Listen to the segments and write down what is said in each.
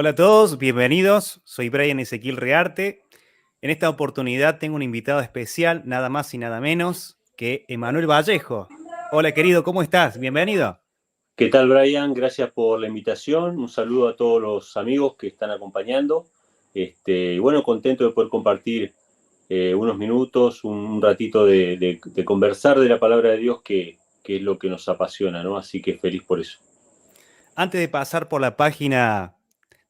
Hola a todos, bienvenidos. Soy Brian Ezequiel Rearte. En esta oportunidad tengo un invitado especial, nada más y nada menos que Emanuel Vallejo. Hola querido, ¿cómo estás? Bienvenido. ¿Qué tal, Brian? Gracias por la invitación. Un saludo a todos los amigos que están acompañando. Y bueno, contento de poder compartir unos minutos, un ratito de conversar de la palabra de Dios, que es lo que nos apasiona, ¿no? Así que feliz por eso. Antes de pasar por la página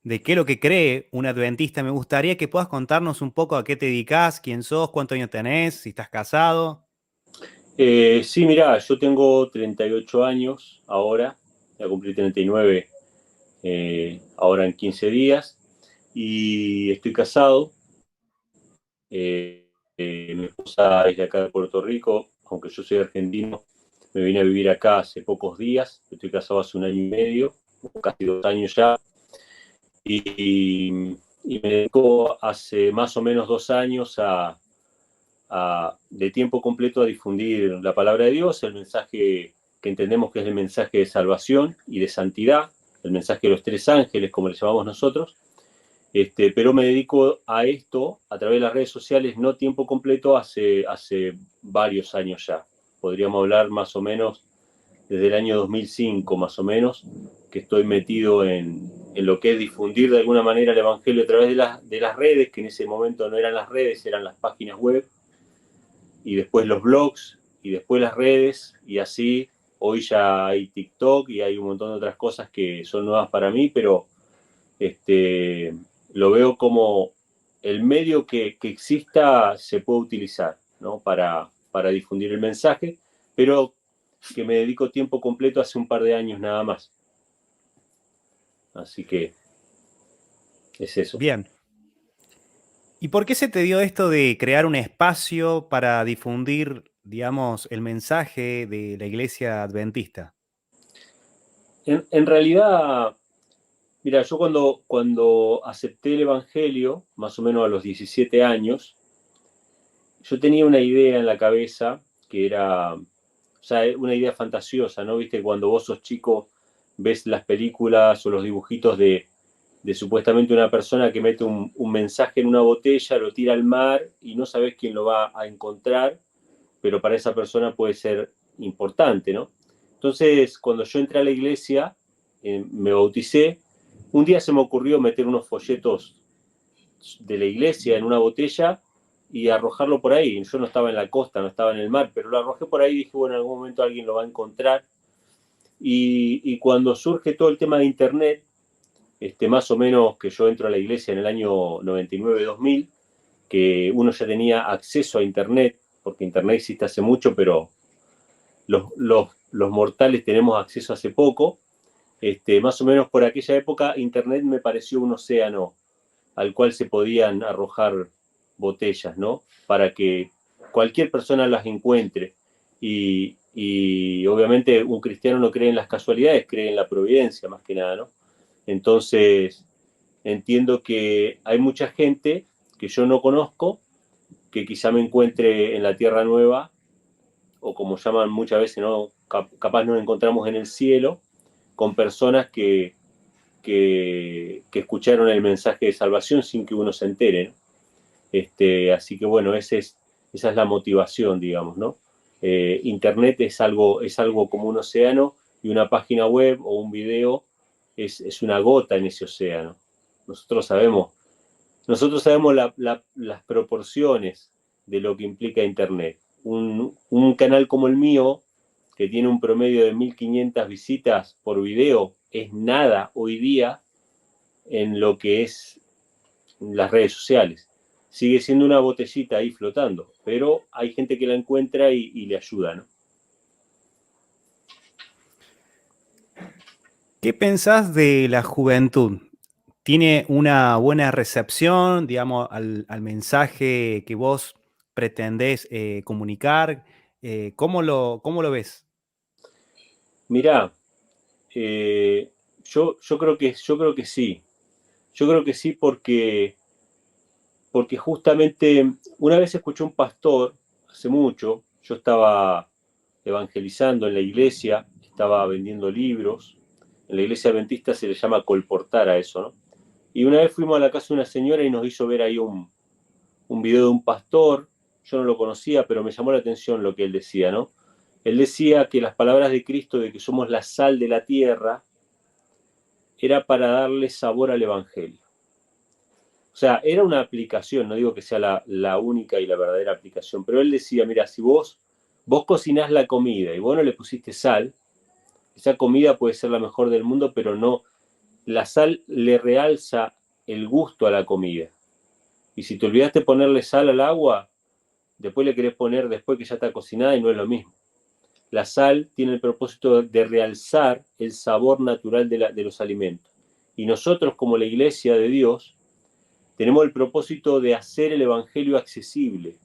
de qué es lo que cree un adventista, me gustaría que puedas contarnos un poco a qué te dedicas, quién sos, cuántos años tenés, si estás casado. Sí, mirá, yo tengo 38 años ahora, voy a cumplir 39 ahora en 15 días, y estoy casado. Mi esposa es de acá de Puerto Rico, aunque yo soy argentino, me vine a vivir acá hace pocos días, estoy casado hace un año y medio, casi 2 años ya, y me dedico hace más o menos 2 años de tiempo completo a difundir la palabra de Dios, el mensaje que entendemos que es el mensaje de salvación y de santidad, el mensaje de los tres ángeles, como le llamamos nosotros. Pero me dedico a esto a través de las redes sociales, no tiempo completo, hace varios años ya. Podríamos hablar más o menos desde el año 2005, más o menos, que estoy metido en lo que es difundir de alguna manera el Evangelio a través de las redes, que en ese momento no eran las redes, eran las páginas web, y después los blogs, y después las redes, y así. Hoy ya hay TikTok y hay un montón de otras cosas que son nuevas para mí, pero este, lo veo como el medio que exista se puede utilizar, ¿no? Para difundir el mensaje, pero que me dedico tiempo completo hace un par de años nada más. Así que es eso. Bien. ¿Y por qué se te dio esto de crear un espacio para difundir, digamos, el mensaje de la iglesia adventista? En realidad, mira, yo cuando acepté el Evangelio, más o menos a los 17 años, yo tenía una idea en la cabeza que era, o sea, una idea fantasiosa, ¿no? Viste, cuando vos sos chico, ves las películas o los dibujitos de supuestamente una persona que mete un mensaje en una botella, lo tira al mar y no sabes quién lo va a encontrar, pero para esa persona puede ser importante, ¿no? Entonces, cuando yo entré a la iglesia, me bauticé, un día se me ocurrió meter unos folletos de la iglesia en una botella y arrojarlo por ahí. Yo no estaba en la costa, no estaba en el mar, pero lo arrojé por ahí y dije, bueno, en algún momento alguien lo va a encontrar. Y cuando surge todo el tema de Internet, más o menos que yo entro a la iglesia en el año 99-2000, que uno ya tenía acceso a Internet, porque Internet existe hace mucho, pero los mortales tenemos acceso hace poco. Más o menos por aquella época, Internet me pareció un océano al cual se podían arrojar botellas, ¿no? Para que cualquier persona las encuentre. Y obviamente un cristiano no cree en las casualidades, cree en la providencia más que nada, ¿no? Entonces, entiendo que hay mucha gente que yo no conozco, que quizá me encuentre en la Tierra Nueva, o como llaman muchas veces, ¿no? Capaz nos encontramos en el cielo, con personas que escucharon el mensaje de salvación sin que uno se entere, ¿no? Así que bueno, esa es la motivación, digamos, ¿no? Internet es algo como un océano y una página web o un video es una gota en ese océano. Nosotros sabemos, nosotros sabemos las proporciones de lo que implica Internet. Un canal como el mío, que tiene un promedio de 1500 visitas por video, es nada hoy día en lo que es las redes sociales. Sigue siendo una botellita ahí flotando, pero hay gente que la encuentra y le ayuda, ¿no? ¿Qué pensás de la juventud? ¿Tiene una buena recepción, digamos, al mensaje que vos pretendés comunicar? ¿Cómo lo ves? Mirá, yo creo que sí. Yo creo que sí porque justamente una vez escuché un pastor, hace mucho, yo estaba evangelizando en la iglesia, estaba vendiendo libros, en la iglesia adventista se le llama colportar a eso, ¿no? Y una vez fuimos a la casa de una señora y nos hizo ver ahí un video de un pastor. Yo no lo conocía, pero me llamó la atención lo que él decía, ¿no? Él decía que las palabras de Cristo de que somos la sal de la tierra era para darle sabor al Evangelio. O sea, era una aplicación, no digo que sea la única y la verdadera aplicación, pero él decía, mira, si vos cocinás la comida y vos no le pusiste sal, esa comida puede ser la mejor del mundo, pero no, la sal le realza el gusto a la comida. Y si te olvidaste ponerle sal al agua, después le querés poner después que ya está cocinada y no es lo mismo. La sal tiene el propósito de realzar el sabor natural de los alimentos. Y nosotros como la iglesia de Dios tenemos el propósito de hacer el Evangelio accesible,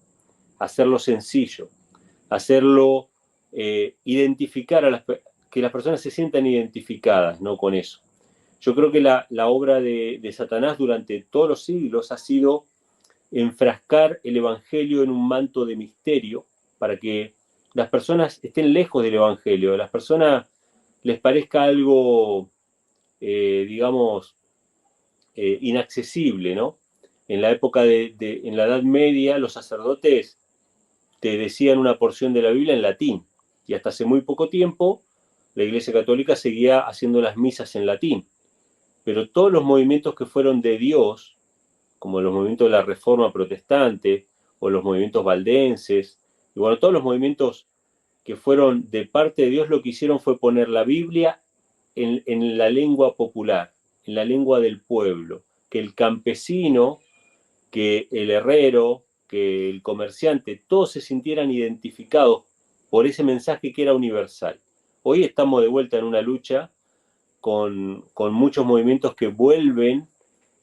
hacerlo sencillo, hacerlo identificar que las personas se sientan identificadas, ¿no? Con eso. Yo creo que la obra de Satanás durante todos los siglos ha sido enfrascar el Evangelio en un manto de misterio para que las personas estén lejos del Evangelio, a las personas les parezca algo, digamos, inaccesible, ¿no? En la época en la Edad Media, los sacerdotes te decían una porción de la Biblia en latín, y hasta hace muy poco tiempo la Iglesia Católica seguía haciendo las misas en latín. Pero todos los movimientos que fueron de Dios, como los movimientos de la Reforma Protestante o los movimientos valdenses, y bueno, todos los movimientos que fueron de parte de Dios, lo que hicieron fue poner la Biblia en la lengua popular, en la lengua del pueblo, que el campesino, que el herrero, que el comerciante, todos se sintieran identificados por ese mensaje que era universal. Hoy estamos de vuelta en una lucha con muchos movimientos que vuelven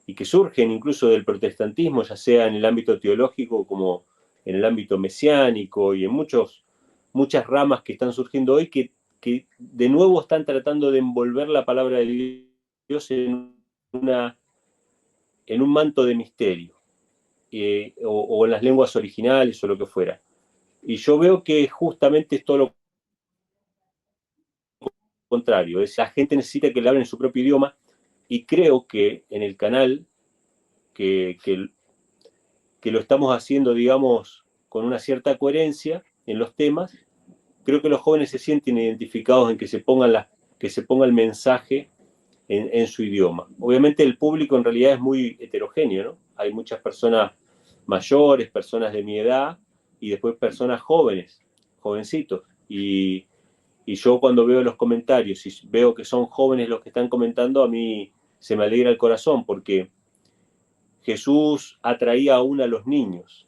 y que surgen incluso del protestantismo, ya sea en el ámbito teológico como en el ámbito mesiánico y en muchas ramas que están surgiendo hoy que de nuevo están tratando de envolver la palabra de Dios en un manto de misterio, o en las lenguas originales o lo que fuera. Y yo veo que justamente es todo lo contrario, es la gente necesita que le hablen en su propio idioma, y creo que en el canal que, que, que lo estamos haciendo, digamos, con una cierta coherencia en los temas, creo que los jóvenes se sienten identificados en que se ponga el mensaje en su idioma. Obviamente el público en realidad es muy heterogéneo, ¿no? Hay muchas personas mayores, personas de mi edad, y después personas jóvenes, jovencitos. Y yo cuando veo los comentarios y veo que son jóvenes los que están comentando, a mí se me alegra el corazón, porque Jesús atraía aún a los niños.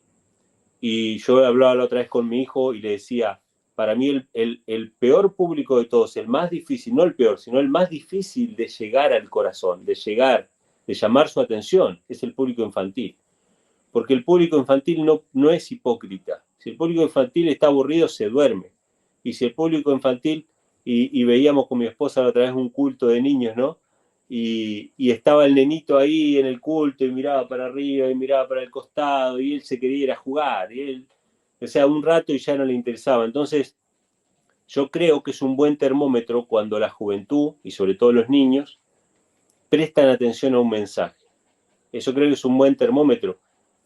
Y yo hablaba la otra vez con mi hijo y le decía, para mí el peor público de todos, el más difícil, no el peor, sino el más difícil de llegar al corazón, de llamar su atención, es el público infantil. Porque el público infantil no es hipócrita. Si el público infantil está aburrido, se duerme. Y si el público infantil, y veíamos con mi esposa la otra vez un culto de niños, ¿no? Y estaba el nenito ahí en el culto y miraba para arriba y miraba para el costado y él se quería ir a jugar. Y él, o sea, un rato y ya no le interesaba. Entonces, yo creo que es un buen termómetro cuando la juventud, y sobre todo los niños, prestan atención a un mensaje. Eso creo que es un buen termómetro.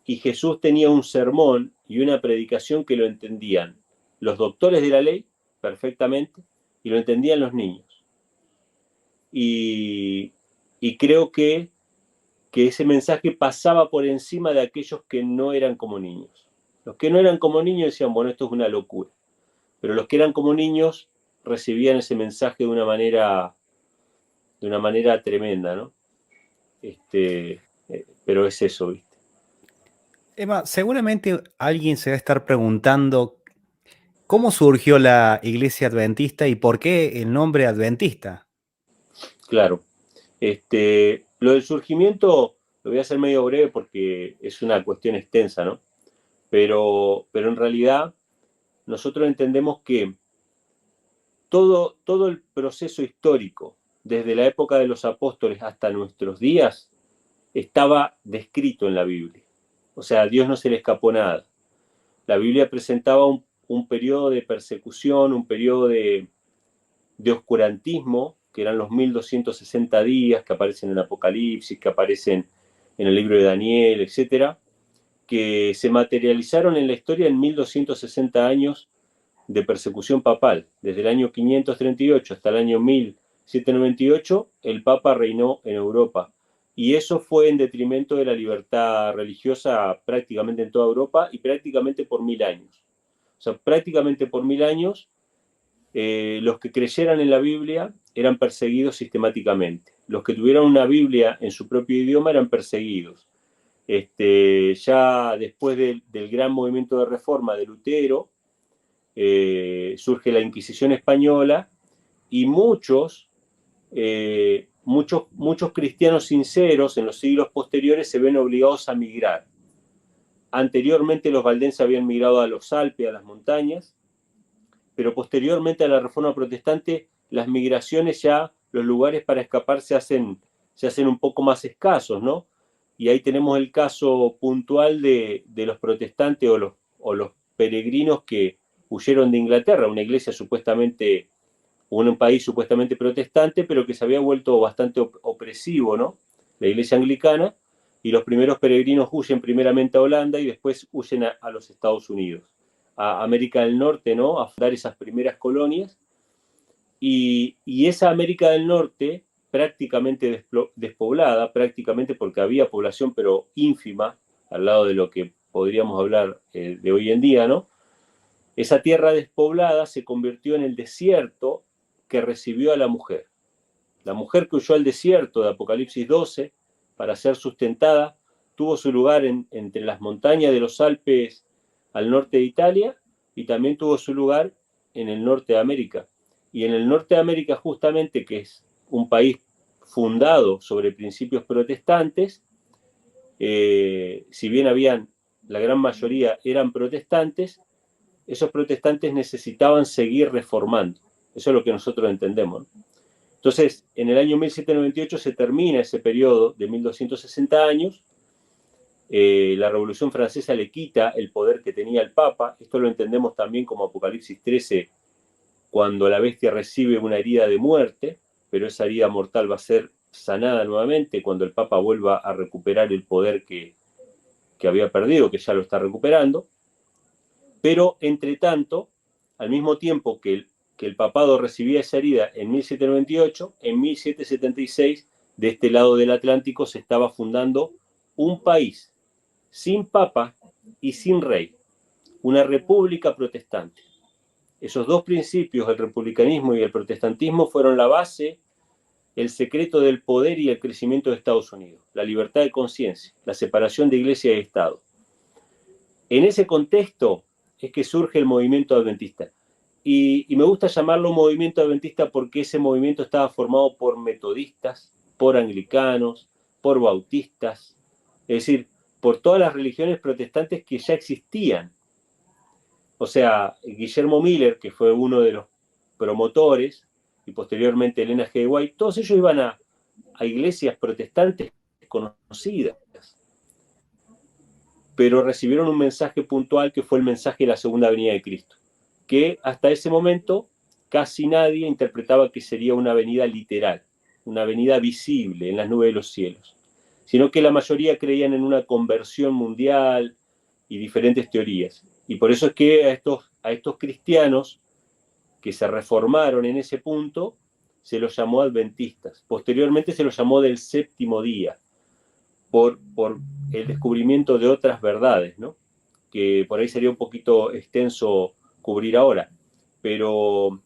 Y Jesús tenía un sermón y una predicación que lo entendían los doctores de la ley perfectamente y lo entendían los niños. Y creo que ese mensaje pasaba por encima de aquellos que no eran como niños. Los que no eran como niños decían, bueno, esto es una locura. Pero los que eran como niños recibían ese mensaje de una manera tremenda, ¿no? Pero es eso, ¿viste? Emma, seguramente alguien se va a estar preguntando cómo surgió la iglesia adventista y por qué el nombre adventista. Claro. Lo del surgimiento lo voy a hacer medio breve porque es una cuestión extensa, ¿no? Pero en realidad nosotros entendemos que todo el proceso histórico, desde la época de los apóstoles hasta nuestros días, estaba descrito en la Biblia. O sea, a Dios no se le escapó nada. La Biblia presentaba un periodo de persecución, un periodo de oscurantismo que eran los 1260 días que aparecen en Apocalipsis, que aparecen en el libro de Daniel, etcétera, que se materializaron en la historia en 1260 años de persecución papal. Desde el año 538 hasta el año 1798, el Papa reinó en Europa. Y eso fue en detrimento de la libertad religiosa prácticamente en toda Europa y prácticamente por 1000 años. O sea, prácticamente por 1000 años, los que creyeran en la Biblia eran perseguidos sistemáticamente. Los que tuvieran una Biblia en su propio idioma eran perseguidos. Ya después del gran movimiento de reforma de Lutero, surge la Inquisición española y muchos cristianos sinceros en los siglos posteriores se ven obligados a migrar. Anteriormente los valdenses habían migrado a los Alpes, a las montañas, pero posteriormente a la Reforma Protestante las migraciones ya, los lugares para escapar se hacen un poco más escasos, ¿no? Y ahí tenemos el caso puntual de los protestantes o los peregrinos que huyeron de Inglaterra, una iglesia supuestamente, un país supuestamente protestante, pero que se había vuelto bastante opresivo, ¿no? La iglesia anglicana, y los primeros peregrinos huyen primeramente a Holanda y después huyen a los Estados Unidos, a América del Norte, ¿no? A fundar esas primeras colonias. Y esa América del Norte, prácticamente despoblada, prácticamente porque había población, pero ínfima, al lado de lo que podríamos hablar de hoy en día, ¿no? Esa tierra despoblada se convirtió en el desierto que recibió a la mujer. La mujer que huyó al desierto de Apocalipsis 12 para ser sustentada tuvo su lugar entre las montañas de los Alpes al norte de Italia y también tuvo su lugar en el norte de América. Y en el norte de América, justamente, que es un país fundado sobre principios protestantes, si bien la gran mayoría eran protestantes, esos protestantes necesitaban seguir reformando. Eso es lo que nosotros entendemos, ¿no? Entonces, en el año 1798 se termina ese periodo de 1260 años. La Revolución Francesa le quita el poder que tenía el Papa. Esto lo entendemos también como Apocalipsis 13, cuando la bestia recibe una herida de muerte, pero esa herida mortal va a ser sanada nuevamente cuando el Papa vuelva a recuperar el poder que había perdido, que ya lo está recuperando. Pero, entre tanto, al mismo tiempo que el papado recibía esa herida en 1798, en 1776, de este lado del Atlántico, se estaba fundando un país sin papa y sin rey, una república protestante. Esos dos principios, el republicanismo y el protestantismo, fueron la base, el secreto del poder y el crecimiento de Estados Unidos, la libertad de conciencia, la separación de iglesia y Estado. En ese contexto es que surge el movimiento adventista. Y me gusta llamarlo movimiento adventista porque ese movimiento estaba formado por metodistas, por anglicanos, por bautistas, es decir, por todas las religiones protestantes que ya existían. O sea, Guillermo Miller, que fue uno de los promotores, y posteriormente Elena G. White, todos ellos iban a iglesias protestantes conocidas, pero recibieron un mensaje puntual que fue el mensaje de la segunda venida de Cristo, que hasta ese momento casi nadie interpretaba que sería una venida literal, una venida visible en las nubes de los cielos, sino que la mayoría creían en una conversión mundial y diferentes teorías. Y por eso es que a estos cristianos que se reformaron en ese punto se los llamó adventistas. Posteriormente se los llamó del séptimo día, por el descubrimiento de otras verdades, ¿no? Que por ahí sería un poquito extenso cubrir ahora. Pero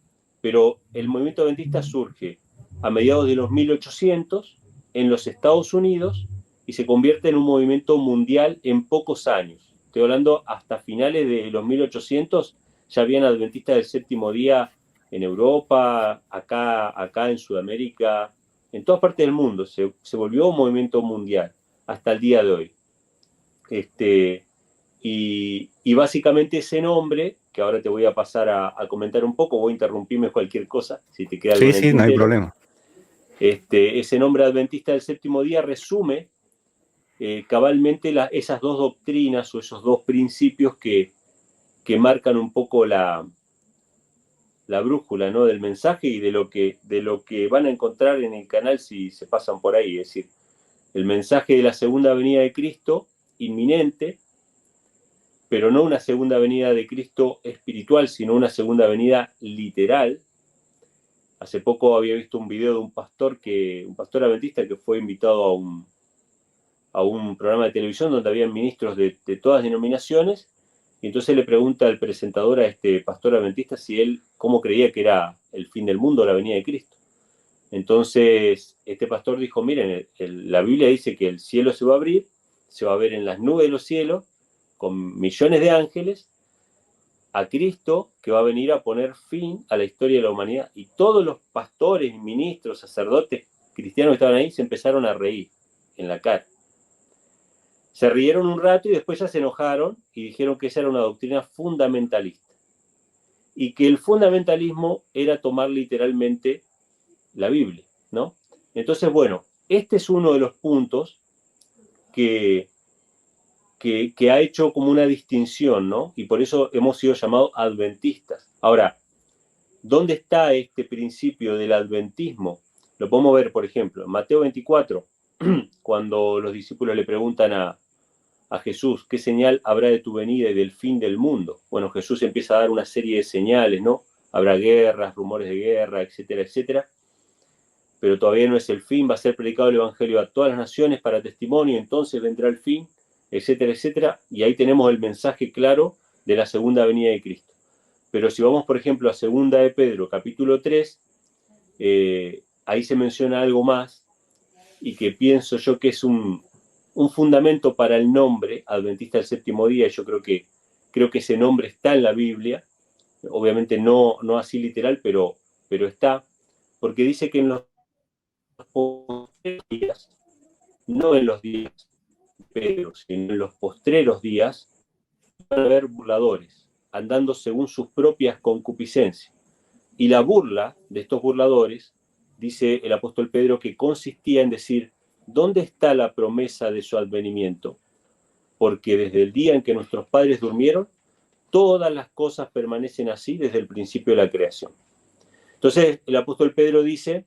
el movimiento adventista surge a mediados de los 1800 en los Estados Unidos y se convierte en un movimiento mundial en pocos años. Estoy hablando hasta finales de los 1800, ya habían adventistas del séptimo día en Europa, acá en Sudamérica, en todas partes del mundo. Se volvió un movimiento mundial hasta el día de hoy. Y básicamente ese nombre, que ahora te voy a pasar a comentar un poco, voy a interrumpirme cualquier cosa, si te queda algo en el Sí, no hay tintero. problema. Ese nombre adventista del séptimo día resume cabalmente esas dos doctrinas o esos dos principios que marcan un poco la brújula, ¿no? Del mensaje y de lo que van a encontrar en el canal si se pasan por ahí. Es decir, el mensaje de la segunda venida de Cristo, inminente, pero no una segunda venida de Cristo espiritual, sino una segunda venida literal. Hace poco había visto un video de un pastor adventista que fue invitado a un programa de televisión donde habían ministros de todas denominaciones, y entonces le pregunta al presentador a este pastor adventista si él, cómo creía que era el fin del mundo, la venida de Cristo. Entonces, este pastor dijo, miren, la Biblia dice que el cielo se va a abrir, se va a ver en las nubes de los cielos, con millones de ángeles, a Cristo que va a venir a poner fin a la historia de la humanidad. Y todos los pastores, ministros, sacerdotes cristianos que estaban ahí se empezaron a reír en la cara. Se rieron un rato y después ya se enojaron y dijeron que esa era una doctrina fundamentalista. Y que el fundamentalismo era tomar literalmente la Biblia, ¿no? Entonces, bueno, este es uno de los puntos que ha hecho como una distinción, ¿no? Y por eso hemos sido llamados adventistas. Ahora, ¿dónde está este principio del adventismo? Lo podemos ver, por ejemplo, en Mateo 24, cuando los discípulos le preguntan a Jesús, ¿qué señal habrá de tu venida y del fin del mundo? Bueno, Jesús empieza a dar una serie de señales, ¿no? Habrá guerras, rumores de guerra, etcétera, etcétera. Pero todavía no es el fin, va a ser predicado el Evangelio a todas las naciones para testimonio, entonces vendrá el fin, etcétera, etcétera. Y ahí tenemos el mensaje claro de la segunda venida de Cristo. Pero si vamos, por ejemplo, a segunda de Pedro, capítulo 3, ahí se menciona algo más y que pienso yo que es un fundamento para el nombre adventista del séptimo día. Yo creo que ese nombre está en la Biblia, obviamente no así literal, pero está, porque dice que en los postreros días, no en los días de Pedro, sino en los postreros días, van a haber burladores, andando según sus propias concupiscencias. Y la burla de estos burladores, dice el apóstol Pedro, que consistía en decir, ¿dónde está la promesa de su advenimiento? Porque desde el día en que nuestros padres durmieron, todas las cosas permanecen así desde el principio de la creación. Entonces, el apóstol Pedro dice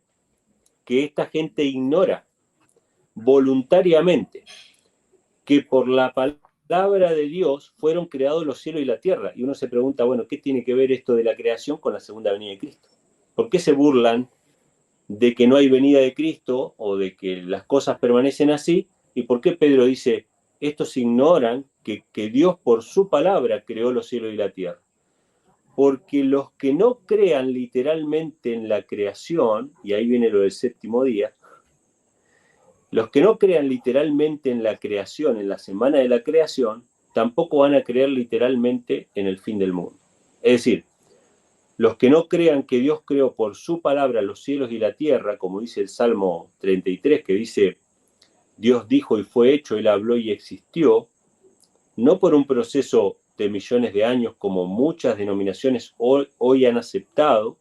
que esta gente ignora voluntariamente que por la palabra de Dios fueron creados los cielos y la tierra. Y uno se pregunta, bueno, ¿qué tiene que ver esto de la creación con la segunda venida de Cristo? ¿Por qué se burlan de que no hay venida de Cristo o de que las cosas permanecen así? ¿Y por qué Pedro dice, estos ignoran que Dios por su palabra creó los cielos y la tierra? Porque los que no crean literalmente en la creación, y ahí viene lo del séptimo día, los que no crean literalmente en la creación, en la semana de la creación, tampoco van a creer literalmente en el fin del mundo. Es decir, los que no crean que Dios creó por su palabra los cielos y la tierra, como dice el Salmo 33, que dice, Dios dijo y fue hecho, Él habló y existió, no por un proceso de millones de años como muchas denominaciones hoy han aceptado,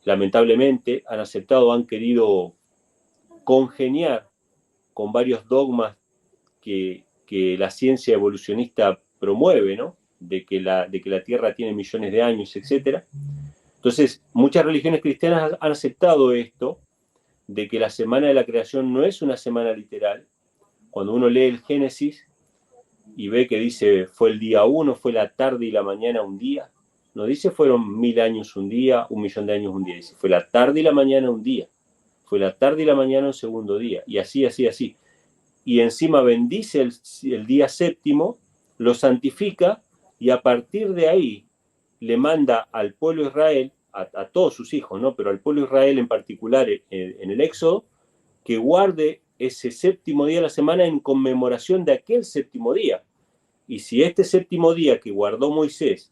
lamentablemente han aceptado, han querido congeniar con varios dogmas que la ciencia evolucionista promueve, ¿no? De que la Tierra tiene millones de años, etc. Entonces, muchas religiones cristianas han aceptado esto, de que la semana de la creación no es una semana literal. Cuando uno lee el Génesis y ve que dice fue el día 1, fue la tarde y la mañana un día, no dice fueron 1000 años un día, 1.000.000 de años un día, dice fue la tarde y la mañana un día, fue la tarde y la mañana un segundo día, y así, así, así. Y encima bendice el día séptimo, lo santifica, y a partir de ahí le manda al pueblo de Israel, a todos sus hijos, ¿no? Pero al pueblo de Israel en particular en el Éxodo, que guarde ese séptimo día de la semana en conmemoración de aquel séptimo día. Y si este séptimo día que guardó Moisés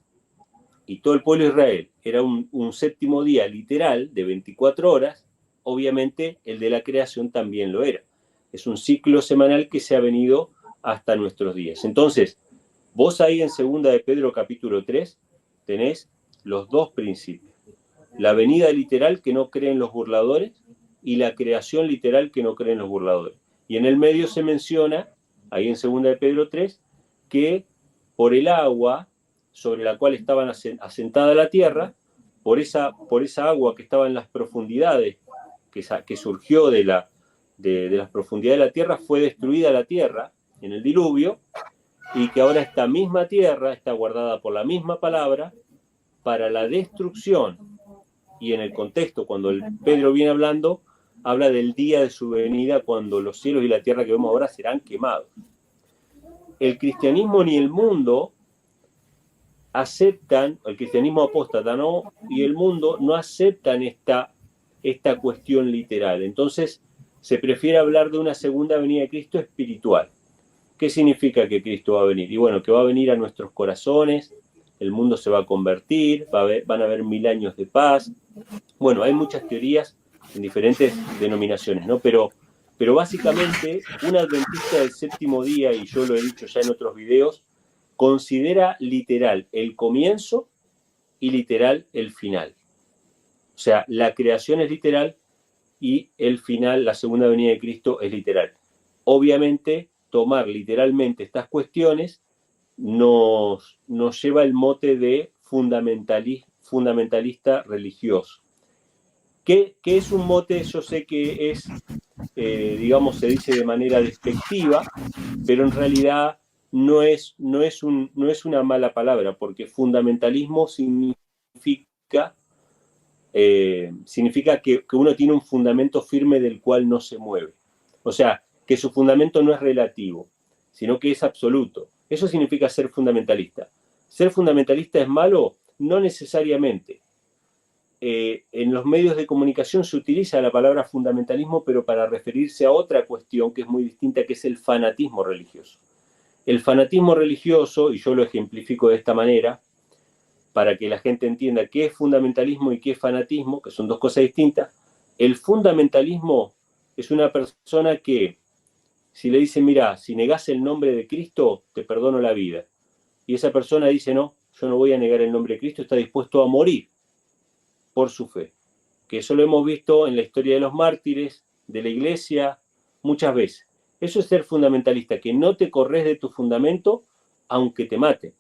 y todo el pueblo de Israel era un séptimo día literal de 24 horas, obviamente el de la creación también lo era. Es un ciclo semanal que se ha venido hasta nuestros días. Entonces, vos ahí en segunda de Pedro capítulo 3 tenés los dos principios. La venida literal que no creen los burladores y la creación literal que no creen los burladores. Y en el medio se menciona, ahí en segunda de Pedro 3, que por el agua sobre la cual estaban asentada la tierra, por esa agua que estaba en las profundidades, que surgió de las profundidades de la tierra, fue destruida la tierra en el diluvio, y que ahora esta misma tierra está guardada por la misma palabra para la destrucción. Y en el contexto, cuando Pedro viene hablando, habla del día de su venida, cuando los cielos y la tierra que vemos ahora serán quemados. El cristianismo ni el mundo aceptan, el cristianismo apóstata no, y el mundo no aceptan esta cuestión literal. Entonces se prefiere hablar de una segunda venida de Cristo espiritual. ¿Qué significa que Cristo va a venir? Y bueno, que va a venir a nuestros corazones, el mundo se va a convertir, van a haber 1000 años de paz. Bueno, hay muchas teorías en diferentes denominaciones, ¿no? Pero básicamente un adventista del séptimo día, y yo lo he dicho ya en otros videos, considera literal el comienzo y literal el final. O sea, la creación es literal y el final, la segunda venida de Cristo, es literal. Obviamente, tomar literalmente estas cuestiones nos lleva el mote de fundamentalista religioso. ¿Qué es un mote? Yo sé que es, digamos, se dice de manera despectiva, pero en realidad no es una mala palabra, porque fundamentalismo significa que uno tiene un fundamento firme del cual no se mueve. O sea, que su fundamento no es relativo, sino que es absoluto. Eso significa ser fundamentalista. ¿Ser fundamentalista es malo? No necesariamente. En los medios de comunicación se utiliza la palabra fundamentalismo, pero para referirse a otra cuestión que es muy distinta, que es el fanatismo religioso. El fanatismo religioso, y yo lo ejemplifico de esta manera, para que la gente entienda qué es fundamentalismo y qué es fanatismo, que son dos cosas distintas. El fundamentalismo es una persona que, si le dice, mira, si negás el nombre de Cristo, te perdono la vida. Y esa persona dice, no, yo no voy a negar el nombre de Cristo, está dispuesto a morir por su fe. Que eso lo hemos visto en la historia de los mártires, de la iglesia, muchas veces. Eso es ser fundamentalista, que no te corres de tu fundamento aunque te maten.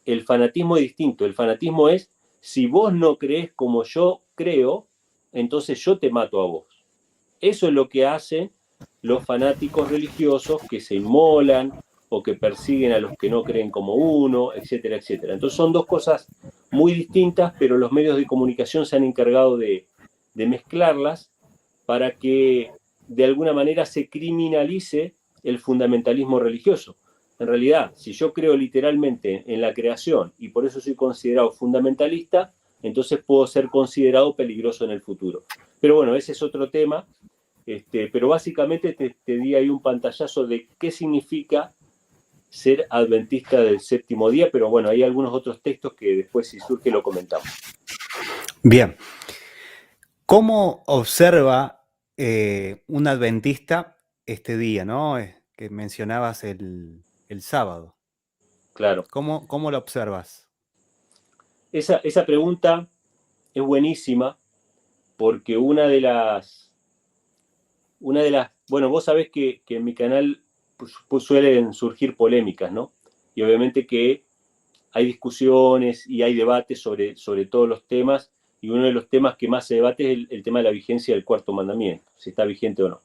El fanatismo es distinto. El fanatismo es, si vos no crees como yo creo, entonces yo te mato a vos. Eso es lo que hacen los fanáticos religiosos que se inmolan o que persiguen a los que no creen como uno, etcétera, etcétera. Entonces son dos cosas muy distintas, pero los medios de comunicación se han encargado de mezclarlas para que de alguna manera se criminalice el fundamentalismo religioso. En realidad, si yo creo literalmente en la creación y por eso soy considerado fundamentalista, entonces puedo ser considerado peligroso en el futuro. Pero bueno, ese es otro tema. Pero básicamente te di ahí un pantallazo de qué significa ser adventista del séptimo día, pero bueno, hay algunos otros textos que después, si surge, lo comentamos. Bien. ¿Cómo observa un adventista este día, ¿no? Que mencionabas el sábado. Claro. ¿Cómo lo observas? Esa pregunta es buenísima porque una de las, bueno, vos sabés que en mi canal pues suelen surgir polémicas, ¿no? Y obviamente que hay discusiones y hay debates sobre todos los temas, y uno de los temas que más se debate es el tema de la vigencia del cuarto mandamiento, si está vigente o no.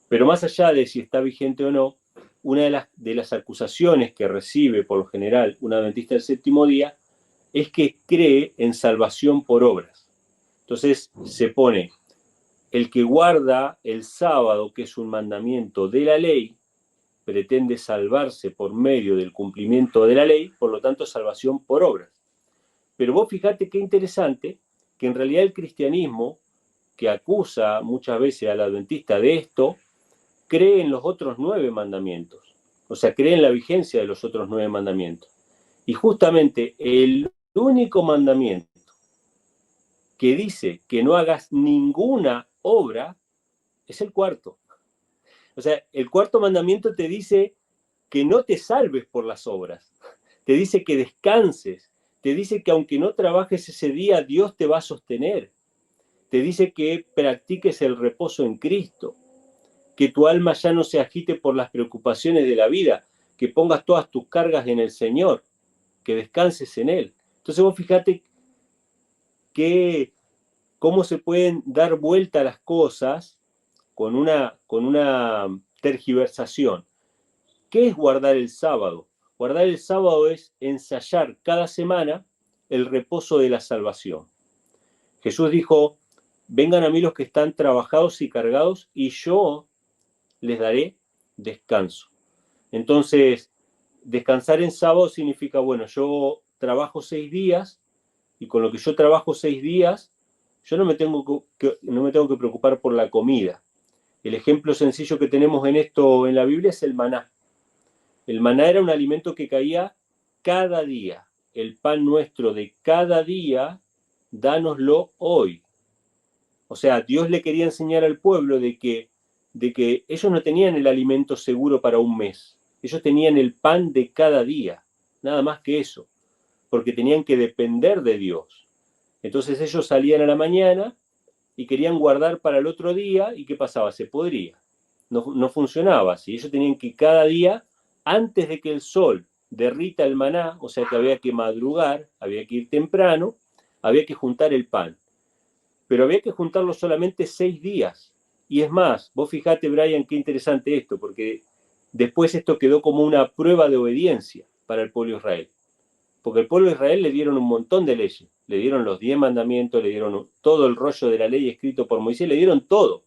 Pero más allá de si está vigente o no, una de las acusaciones que recibe por lo general un adventista del séptimo día es que cree en salvación por obras. Entonces se pone, el que guarda el sábado, que es un mandamiento de la ley, pretende salvarse por medio del cumplimiento de la ley, por lo tanto salvación por obras. Pero vos fijate qué interesante, que en realidad el cristianismo, que acusa muchas veces al adventista de esto, cree en los otros 9 mandamientos. O sea, cree en la vigencia de los otros 9 mandamientos. Y justamente el único mandamiento que dice que no hagas ninguna obra es el cuarto. O sea, el cuarto mandamiento te dice que no te salves por las obras. Te dice que descanses. Te dice que aunque no trabajes ese día, Dios te va a sostener. Te dice que practiques el reposo en Cristo. Que tu alma ya no se agite por las preocupaciones de la vida. Que pongas todas tus cargas en el Señor. que descanses en Él. Entonces vos fíjate cómo se pueden dar vuelta las cosas con una tergiversación. ¿Qué es guardar el sábado? Guardar el sábado es ensayar cada semana el reposo de la salvación. Jesús dijo, vengan a mí los que están trabajados y cargados y yo les daré descanso. Entonces, descansar en sábado significa, bueno, yo trabajo 6 días y con lo que yo trabajo 6 días, yo no me tengo que preocupar por la comida. El ejemplo sencillo que tenemos en esto en la Biblia es el maná. El maná era un alimento que caía cada día. El pan nuestro de cada día, dánoslo hoy. O sea, Dios le quería enseñar al pueblo de que ellos no tenían el alimento seguro para un mes. Ellos tenían el pan de cada día, nada más que eso, porque tenían que depender de Dios. Entonces ellos salían a la mañana y querían guardar para el otro día, ¿y qué pasaba? Se podría. No funcionaba así. Ellos tenían que cada día, antes de que el sol derrita el maná, o sea que había que madrugar, había que ir temprano, había que juntar el pan. Pero había que juntarlo solamente 6 días. Y es más, vos fijate, Brian, qué interesante esto, porque después esto quedó como una prueba de obediencia para el pueblo de Israel. Porque al pueblo de Israel le dieron un montón de leyes, le dieron los 10 mandamientos, le dieron todo el rollo de la ley escrito por Moisés, le dieron todo.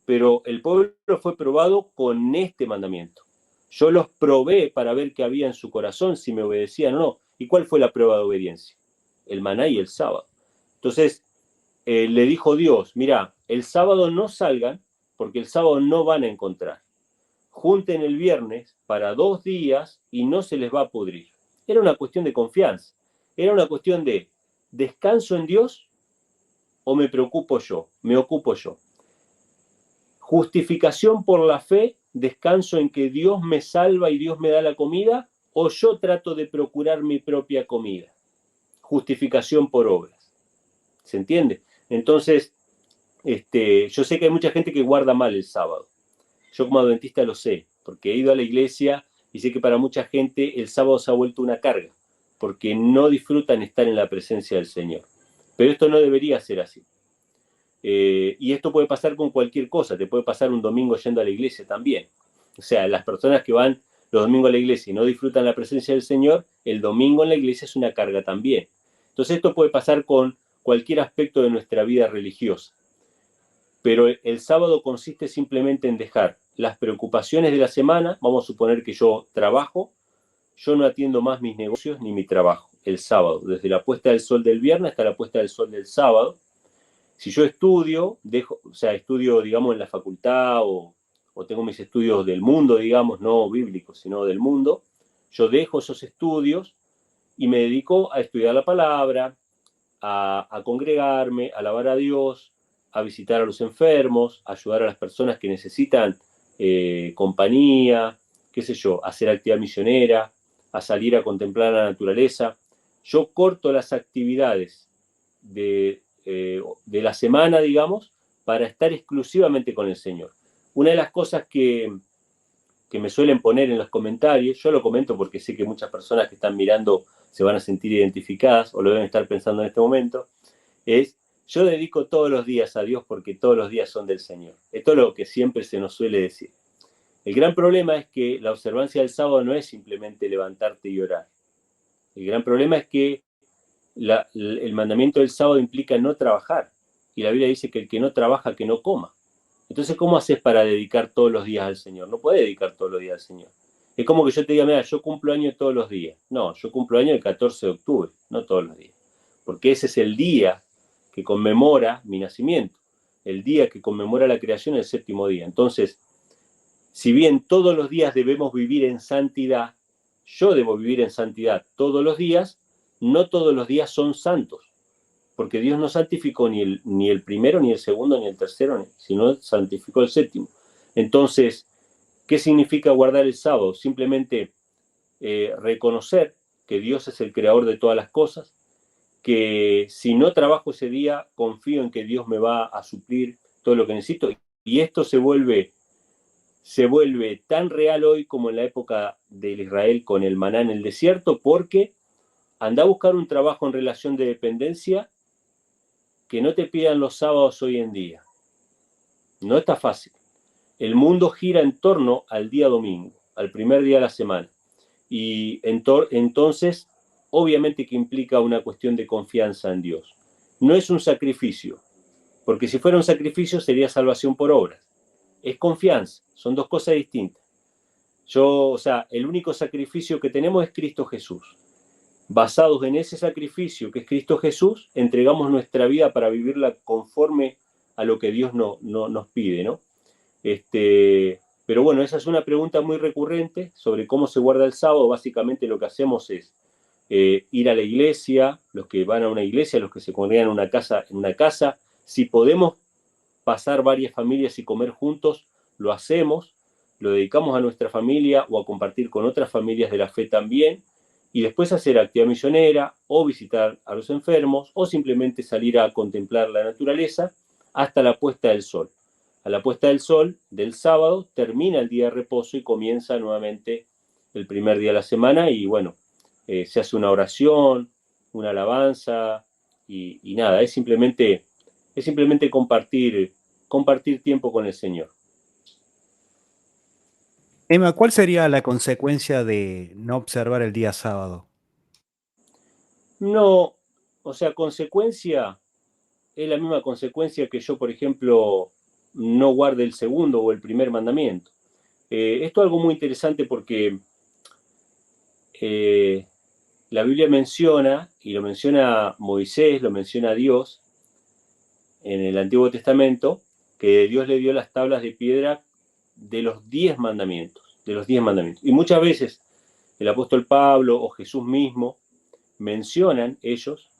Pero el pueblo fue probado con este mandamiento. Yo los probé para ver qué había en su corazón, si me obedecían o no. ¿Y cuál fue la prueba de obediencia? El maná y el sábado. Entonces, le dijo Dios, mira, el sábado no salgan, porque el sábado no van a encontrar. Junten el viernes para 2 días y no se les va a pudrir. Era una cuestión de confianza. Era una cuestión de descanso en Dios o me preocupo yo, me ocupo yo. Justificación por la fe, descanso en que Dios me salva y Dios me da la comida, o yo trato de procurar mi propia comida. Justificación por obras. ¿Se entiende? Entonces, yo sé que hay mucha gente que guarda mal el sábado. Yo como adventista lo sé, porque he ido a la iglesia y sé que para mucha gente el sábado se ha vuelto una carga, porque no disfrutan estar en la presencia del Señor. Pero esto no debería ser así. Y esto puede pasar con cualquier cosa, te puede pasar un domingo yendo a la iglesia también. O sea, las personas que van los domingos a la iglesia y no disfrutan la presencia del Señor, el domingo en la iglesia es una carga también. Entonces esto puede pasar con cualquier aspecto de nuestra vida religiosa. Pero el sábado consiste simplemente en dejar las preocupaciones de la semana. Vamos a suponer que yo trabajo, yo no atiendo más mis negocios ni mi trabajo el sábado, desde la puesta del sol del viernes hasta la puesta del sol del sábado. Si yo estudio, estudio, digamos, en la facultad o tengo mis estudios del mundo, digamos, no bíblicos, sino del mundo, yo dejo esos estudios y me dedico a estudiar la palabra, a congregarme, a alabar a Dios, a visitar a los enfermos, a ayudar a las personas que necesitan compañía, qué sé yo, a hacer actividad misionera, a salir a contemplar la naturaleza. Yo corto las actividades de la semana, digamos, para estar exclusivamente con el Señor. Una de las cosas que me suelen poner en los comentarios, yo lo comento porque sé que muchas personas que están mirando se van a sentir identificadas o lo deben estar pensando en este momento, es, yo dedico todos los días a Dios porque todos los días son del Señor. Esto es lo que siempre se nos suele decir. El gran problema es que la observancia del sábado no es simplemente levantarte y orar. El gran problema es que el mandamiento del sábado implica no trabajar. Y la Biblia dice que el que no trabaja, que no coma. Entonces, ¿cómo haces para dedicar todos los días al Señor? No puedes dedicar todos los días al Señor. Es como que yo te diga, mira, yo cumplo año todos los días. No, yo cumplo año el 14 de octubre, no todos los días. Porque ese es el día que conmemora mi nacimiento. El día que conmemora la creación, el 7º día. Entonces, si bien todos los días debemos vivir en santidad, yo debo vivir en santidad todos los días, no todos los días son santos. Porque Dios no santificó ni el primero, ni el segundo, ni el tercero, sino santificó el 7º. Entonces, ¿qué significa guardar el sábado? Simplemente reconocer que Dios es el creador de todas las cosas, que si no trabajo ese día, confío en que Dios me va a suplir todo lo que necesito. Y esto se vuelve tan real hoy como en la época del Israel con el maná en el desierto, porque anda a buscar un trabajo en relación de dependencia que no te pidan los sábados hoy en día. No está fácil. El mundo gira en torno al día domingo, al primer día de la semana. Y entonces, obviamente que implica una cuestión de confianza en Dios. No es un sacrificio, porque si fuera un sacrificio sería salvación por obras. Es confianza, son dos cosas distintas. O sea, el único sacrificio que tenemos es Cristo Jesús. Basados en ese sacrificio que es Cristo Jesús, entregamos nuestra vida para vivirla conforme a lo que Dios nos pide, ¿no? Pero bueno, esa es una pregunta muy recurrente sobre cómo se guarda el sábado. Básicamente lo que hacemos es ir a la iglesia, los que van a una iglesia, los que se congregan en una casa. Si podemos pasar varias familias y comer juntos, lo hacemos, lo dedicamos a nuestra familia o a compartir con otras familias de la fe también, y después hacer actividad misionera o visitar a los enfermos o simplemente salir a contemplar la naturaleza hasta la puesta del sol. A la puesta del sol del sábado termina el día de reposo y comienza nuevamente el primer día de la semana y bueno, se hace una oración, una alabanza y nada, es simplemente compartir tiempo con el Señor. Emma, ¿cuál sería la consecuencia de no observar el día sábado? No, o sea, consecuencia es la misma consecuencia que yo, por ejemplo, no guarde el segundo o el primer mandamiento. Esto es algo muy interesante porque la Biblia menciona, y lo menciona Moisés, lo menciona Dios en el Antiguo Testamento, que Dios le dio las tablas de piedra de los 10 mandamientos, de los 10 mandamientos. Y muchas veces el apóstol Pablo o Jesús mismo mencionan ellos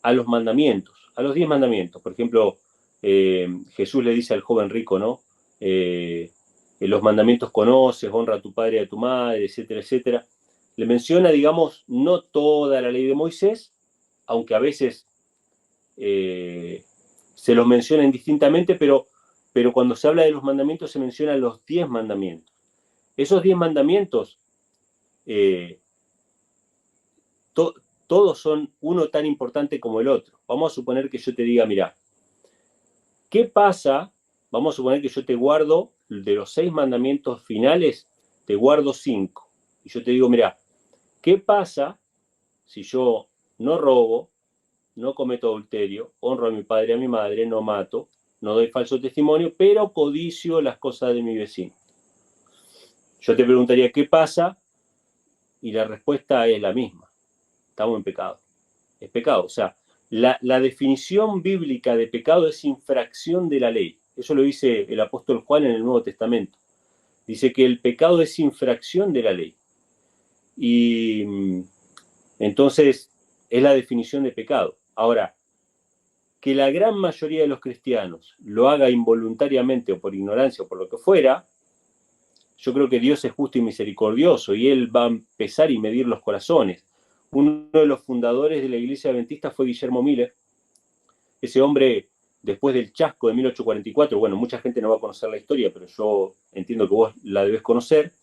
a los mandamientos, a los 10 mandamientos. Por ejemplo, Jesús le dice al joven rico, ¿no? Los mandamientos conoces, honra a tu padre y a tu madre, etcétera, etcétera. Le menciona, digamos, no toda la ley de Moisés, aunque a veces se los menciona indistintamente, pero cuando se habla de los mandamientos se mencionan los 10 mandamientos. Esos 10 mandamientos, todos son uno tan importante como el otro. Vamos a suponer que yo te diga, mira, ¿qué pasa? Vamos a suponer que yo te guardo, de los 6 mandamientos finales, te guardo 5. Y yo te digo, mira, ¿qué pasa si yo no robo, no cometo adulterio, honro a mi padre y a mi madre, no mato, no doy falso testimonio, pero codicio las cosas de mi vecino? Yo te preguntaría, ¿qué pasa? Y la respuesta es la misma. Estamos en pecado. Es pecado. O sea, la definición bíblica de pecado es infracción de la ley. Eso lo dice el apóstol Juan en el Nuevo Testamento. Dice que el pecado es infracción de la ley. Y entonces es la definición de pecado. Ahora, que la gran mayoría de los cristianos lo haga involuntariamente o por ignorancia o por lo que fuera, yo creo que Dios es justo y misericordioso y Él va a pesar y medir los corazones. Uno de los fundadores de la Iglesia Adventista fue Guillermo Miller. Ese hombre, después del chasco de 1844, bueno, mucha gente no va a conocer la historia, pero yo entiendo que vos la debes conocer. Sí,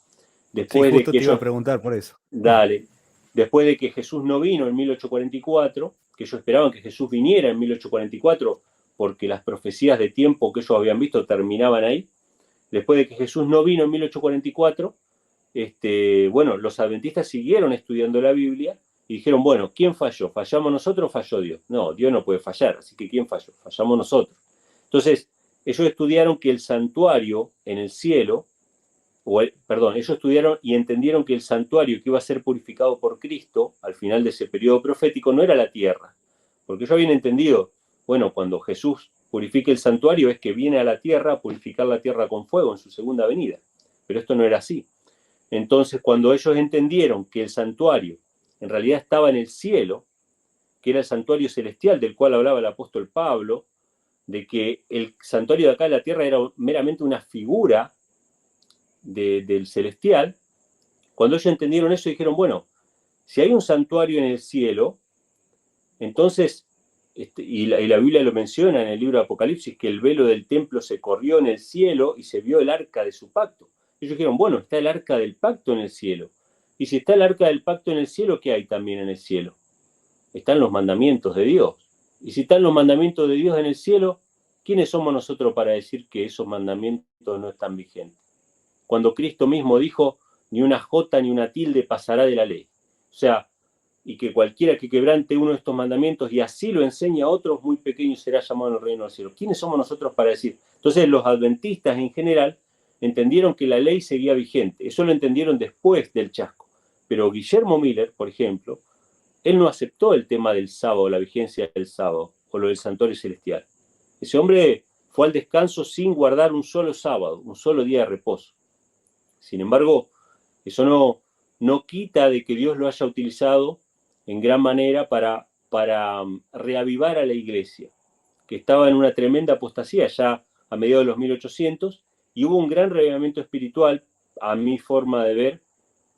Después de justo que te iba a ellos, preguntar por eso. dale, después de que Jesús no vino en 1844, que ellos esperaban que Jesús viniera en 1844, porque las profecías de tiempo que ellos habían visto terminaban ahí. Después de que Jesús no vino en 1844, bueno, los adventistas siguieron estudiando la Biblia y dijeron, bueno, ¿quién falló? ¿Fallamos nosotros o falló Dios? No, Dios no puede fallar, así que ¿quién falló? Fallamos nosotros. Entonces, ellos estudiaron que el santuario en el cielo, ellos estudiaron y entendieron que el santuario que iba a ser purificado por Cristo al final de ese periodo profético no era la tierra, porque ellos habían entendido, bueno, cuando Jesús purifique el santuario es que viene a la tierra a purificar la tierra con fuego en su segunda venida, pero esto no era así. Entonces, cuando ellos entendieron que el santuario en realidad estaba en el cielo, que era el santuario celestial del cual hablaba el apóstol Pablo, de que el santuario de acá en la tierra era meramente una figura del celestial, cuando ellos entendieron eso dijeron, bueno, si hay un santuario en el cielo, entonces, y la Biblia lo menciona en el libro de Apocalipsis, que el velo del templo se corrió en el cielo y se vio el arca de su pacto. Ellos dijeron, bueno, está el arca del pacto en el cielo. Y si está el arca del pacto en el cielo, ¿qué hay también en el cielo? están los mandamientos de Dios. Y si están los mandamientos de Dios en el cielo, ¿quiénes somos nosotros para decir que esos mandamientos no están vigentes? Cuando Cristo mismo dijo, ni una jota ni una tilde pasará de la ley. O sea, y que cualquiera que quebrante uno de estos mandamientos y así lo enseñe a otros, muy pequeños será llamado en el reino del cielo. ¿Quiénes somos nosotros para decir? Entonces los adventistas en general entendieron que la ley seguía vigente. Eso lo entendieron después del chasco. Pero Guillermo Miller, por ejemplo, él no aceptó el tema del sábado, la vigencia del sábado, o lo del santuario celestial. Ese hombre fue al descanso sin guardar un solo sábado, un solo día de reposo. Sin embargo, eso no quita de que Dios lo haya utilizado en gran manera para reavivar a la iglesia, que estaba en una tremenda apostasía ya a mediados de los 1800, y hubo un gran reavivamiento espiritual, a mi forma de ver,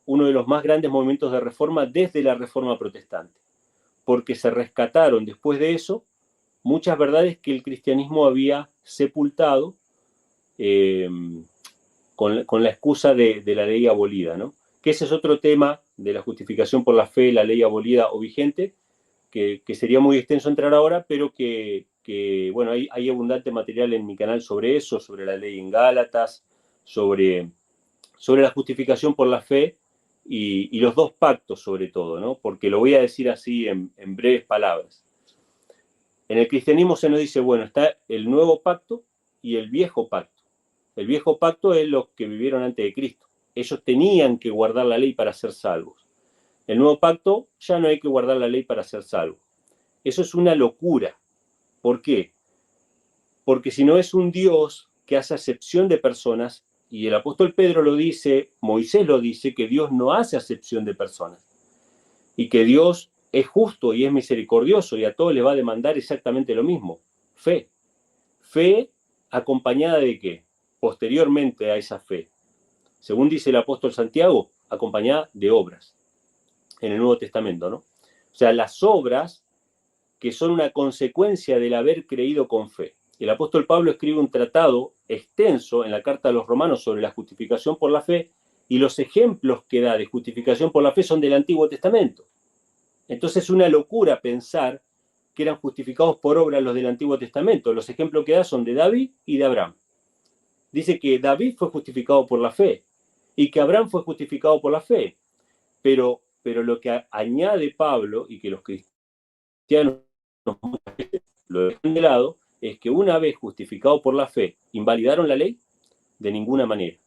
uno de los más grandes movimientos de reforma desde la reforma protestante, porque se rescataron después de eso muchas verdades que el cristianismo había sepultado con la excusa de la ley abolida, ¿no? Que ese es otro tema de la justificación por la fe, la ley abolida o vigente, que sería muy extenso entrar ahora, pero bueno, hay abundante material en mi canal sobre eso, sobre la ley en Gálatas, sobre la justificación por la fe y los dos pactos sobre todo, ¿no? Porque lo voy a decir así en breves palabras. En el cristianismo se nos dice, bueno, está el nuevo pacto y el viejo pacto. El viejo pacto es los que vivieron antes de Cristo. Ellos tenían que guardar la ley para ser salvos. El nuevo pacto ya no hay que guardar la ley para ser salvos. Eso es una locura. ¿Por qué? Porque si no es un Dios que hace acepción de personas, y el apóstol Pedro lo dice, Moisés lo dice, que Dios no hace acepción de personas. Y que Dios es justo y es misericordioso y a todos les va a demandar exactamente lo mismo. Fe. Fe acompañada de qué? Posteriormente a esa fe. Según dice el apóstol Santiago, acompañada de obras. En el Nuevo Testamento, ¿no? O sea, las obras que son una consecuencia del haber creído con fe. El apóstol Pablo escribe un tratado extenso en la carta a los romanos sobre la justificación por la fe, y los ejemplos que da de justificación por la fe son del Antiguo Testamento. Entonces es una locura pensar que eran justificados por obras los del Antiguo Testamento. Los ejemplos que da son de David y de Abraham. Dice que David fue justificado por la fe y que Abraham fue justificado por la fe. Pero lo que añade Pablo, y que los cristianos lo dejan de lado, es que una vez justificado por la fe, ¿invalidaron la ley? De ninguna manera,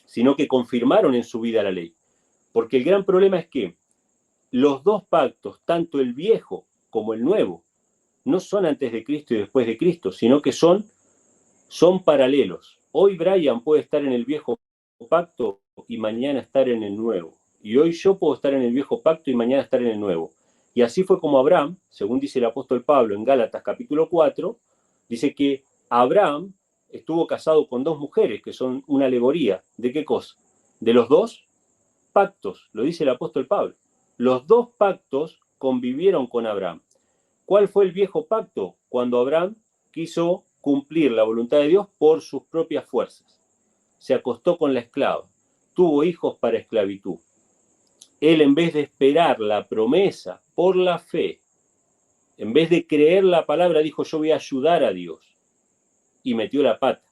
sino que confirmaron en su vida la ley. Porque el gran problema es que los dos pactos, tanto el viejo como el nuevo, no son antes de Cristo y después de Cristo, sino que son paralelos. Hoy Brian puede estar en el viejo pacto y mañana estar en el nuevo. Y hoy yo puedo estar en el viejo pacto y mañana estar en el nuevo. Y así fue como Abraham, según dice el apóstol Pablo en Gálatas capítulo 4, dice que Abraham estuvo casado con dos mujeres, que son una alegoría. ¿De qué cosa? De los dos pactos, lo dice el apóstol Pablo. Los dos pactos convivieron con Abraham. ¿Cuál fue el viejo pacto? Cuando Abraham quiso cumplir la voluntad de Dios por sus propias fuerzas. Se acostó con la esclava, tuvo hijos para esclavitud. Él, en vez de esperar la promesa por la fe, en vez de creer la palabra, dijo, yo voy a ayudar a Dios. Y metió la pata.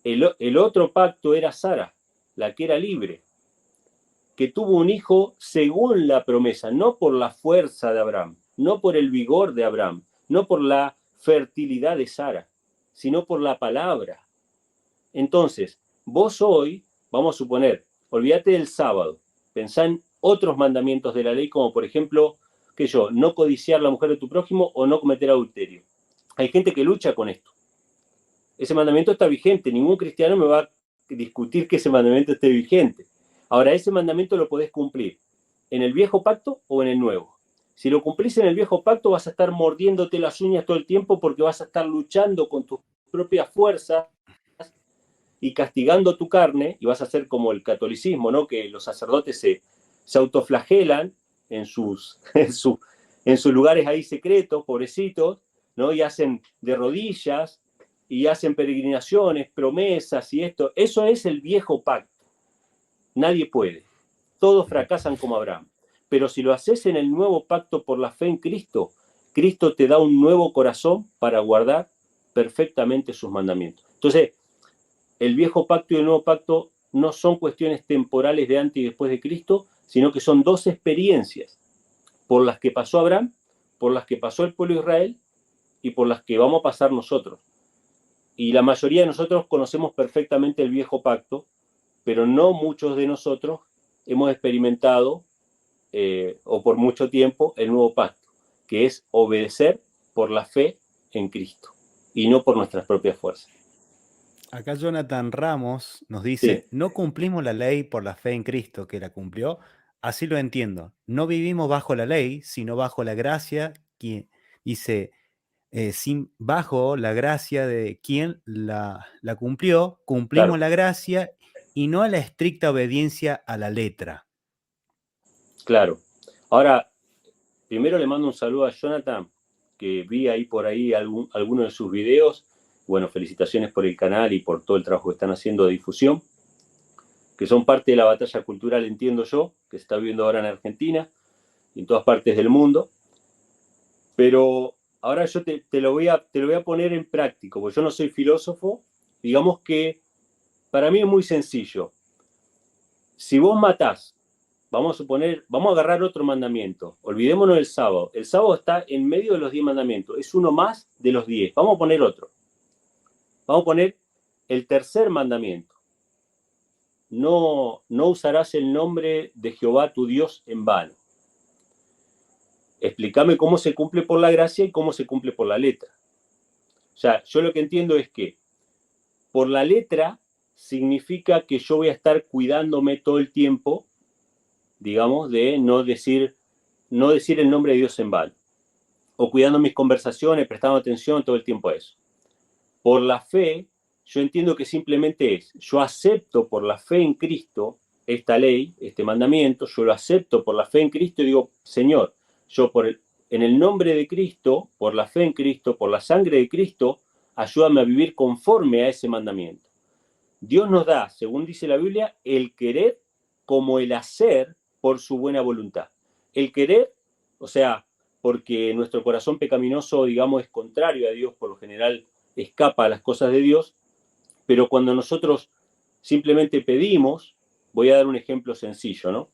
El otro pacto era Sara, la que era libre, que tuvo un hijo según la promesa, no por la fuerza de Abraham, no por el vigor de Abraham, no por la fertilidad de Sara, sino por la palabra. Entonces, vos hoy, vamos a suponer, olvídate del sábado, pensá en otros mandamientos de la ley, como por ejemplo, no codiciar la mujer de tu prójimo o no cometer adulterio. Hay gente que lucha con esto. Ese mandamiento está vigente, ningún cristiano me va a discutir que ese mandamiento esté vigente. Ahora, ese mandamiento lo podés cumplir en el viejo pacto o en el nuevo. Si lo cumplís en el viejo pacto, vas a estar mordiéndote las uñas todo el tiempo porque vas a estar luchando con tus propias fuerzas y castigando tu carne, y vas a ser como el catolicismo, ¿no? Que los sacerdotes se autoflagelan en sus lugares ahí secretos, pobrecitos, ¿no? Y hacen de rodillas y hacen peregrinaciones, promesas y esto. Eso es el viejo pacto. Nadie puede. Todos fracasan como Abraham. Pero si lo haces en el nuevo pacto por la fe en Cristo, Cristo te da un nuevo corazón para guardar perfectamente sus mandamientos. Entonces, el viejo pacto y el nuevo pacto no son cuestiones temporales de antes y después de Cristo, sino que son dos experiencias por las que pasó Abraham, por las que pasó el pueblo de Israel y por las que vamos a pasar nosotros. Y la mayoría de nosotros conocemos perfectamente el viejo pacto, pero no muchos de nosotros hemos experimentado o por mucho tiempo el nuevo pacto, que es obedecer por la fe en Cristo y no por nuestras propias fuerzas. Acá Jonathan Ramos nos Sí, dice, no cumplimos la ley por la fe en Cristo que la cumplió, así lo entiendo. No vivimos bajo la ley, sino bajo la gracia, quien dice, bajo la gracia de quien la cumplió, cumplimos claro, la gracia y no a la estricta obediencia a la letra. claro. Ahora, primero le mando un saludo a Jonathan, que vi ahí por ahí alguno de sus videos. Bueno, felicitaciones por el canal y por todo el trabajo que están haciendo de difusión, que son parte de la batalla cultural, entiendo yo, que se está viviendo ahora en Argentina y en todas partes del mundo. Pero ahora yo te lo voy a poner en práctico, porque yo no soy filósofo. Digamos que para mí es muy sencillo. Si vos matás, vamos a suponer, vamos a agarrar otro mandamiento. Olvidémonos del sábado. El sábado está en medio de los 10 mandamientos. Es uno más de los 10. Vamos a poner otro. Vamos a poner el tercer mandamiento. No usarás el nombre de Jehová tu Dios en vano. Explícame cómo se cumple por la gracia y cómo se cumple por la letra. O sea, yo lo que entiendo es que por la letra significa que yo voy a estar cuidándome todo el tiempo, digamos, de no decir el nombre de Dios en vano. O cuidando mis conversaciones, prestando atención todo el tiempo a eso. Por la fe, yo entiendo que simplemente es, yo acepto por la fe en Cristo esta ley, este mandamiento, yo lo acepto por la fe en Cristo y digo, Señor, yo en el nombre de Cristo, por la fe en Cristo, por la sangre de Cristo, ayúdame a vivir conforme a ese mandamiento. Dios nos da, según dice la Biblia, el querer como el hacer por su buena voluntad. El querer, o sea, porque nuestro corazón pecaminoso, digamos, es contrario a Dios, por lo general escapa a las cosas de Dios, pero cuando nosotros simplemente pedimos, voy a dar un ejemplo sencillo, ¿no?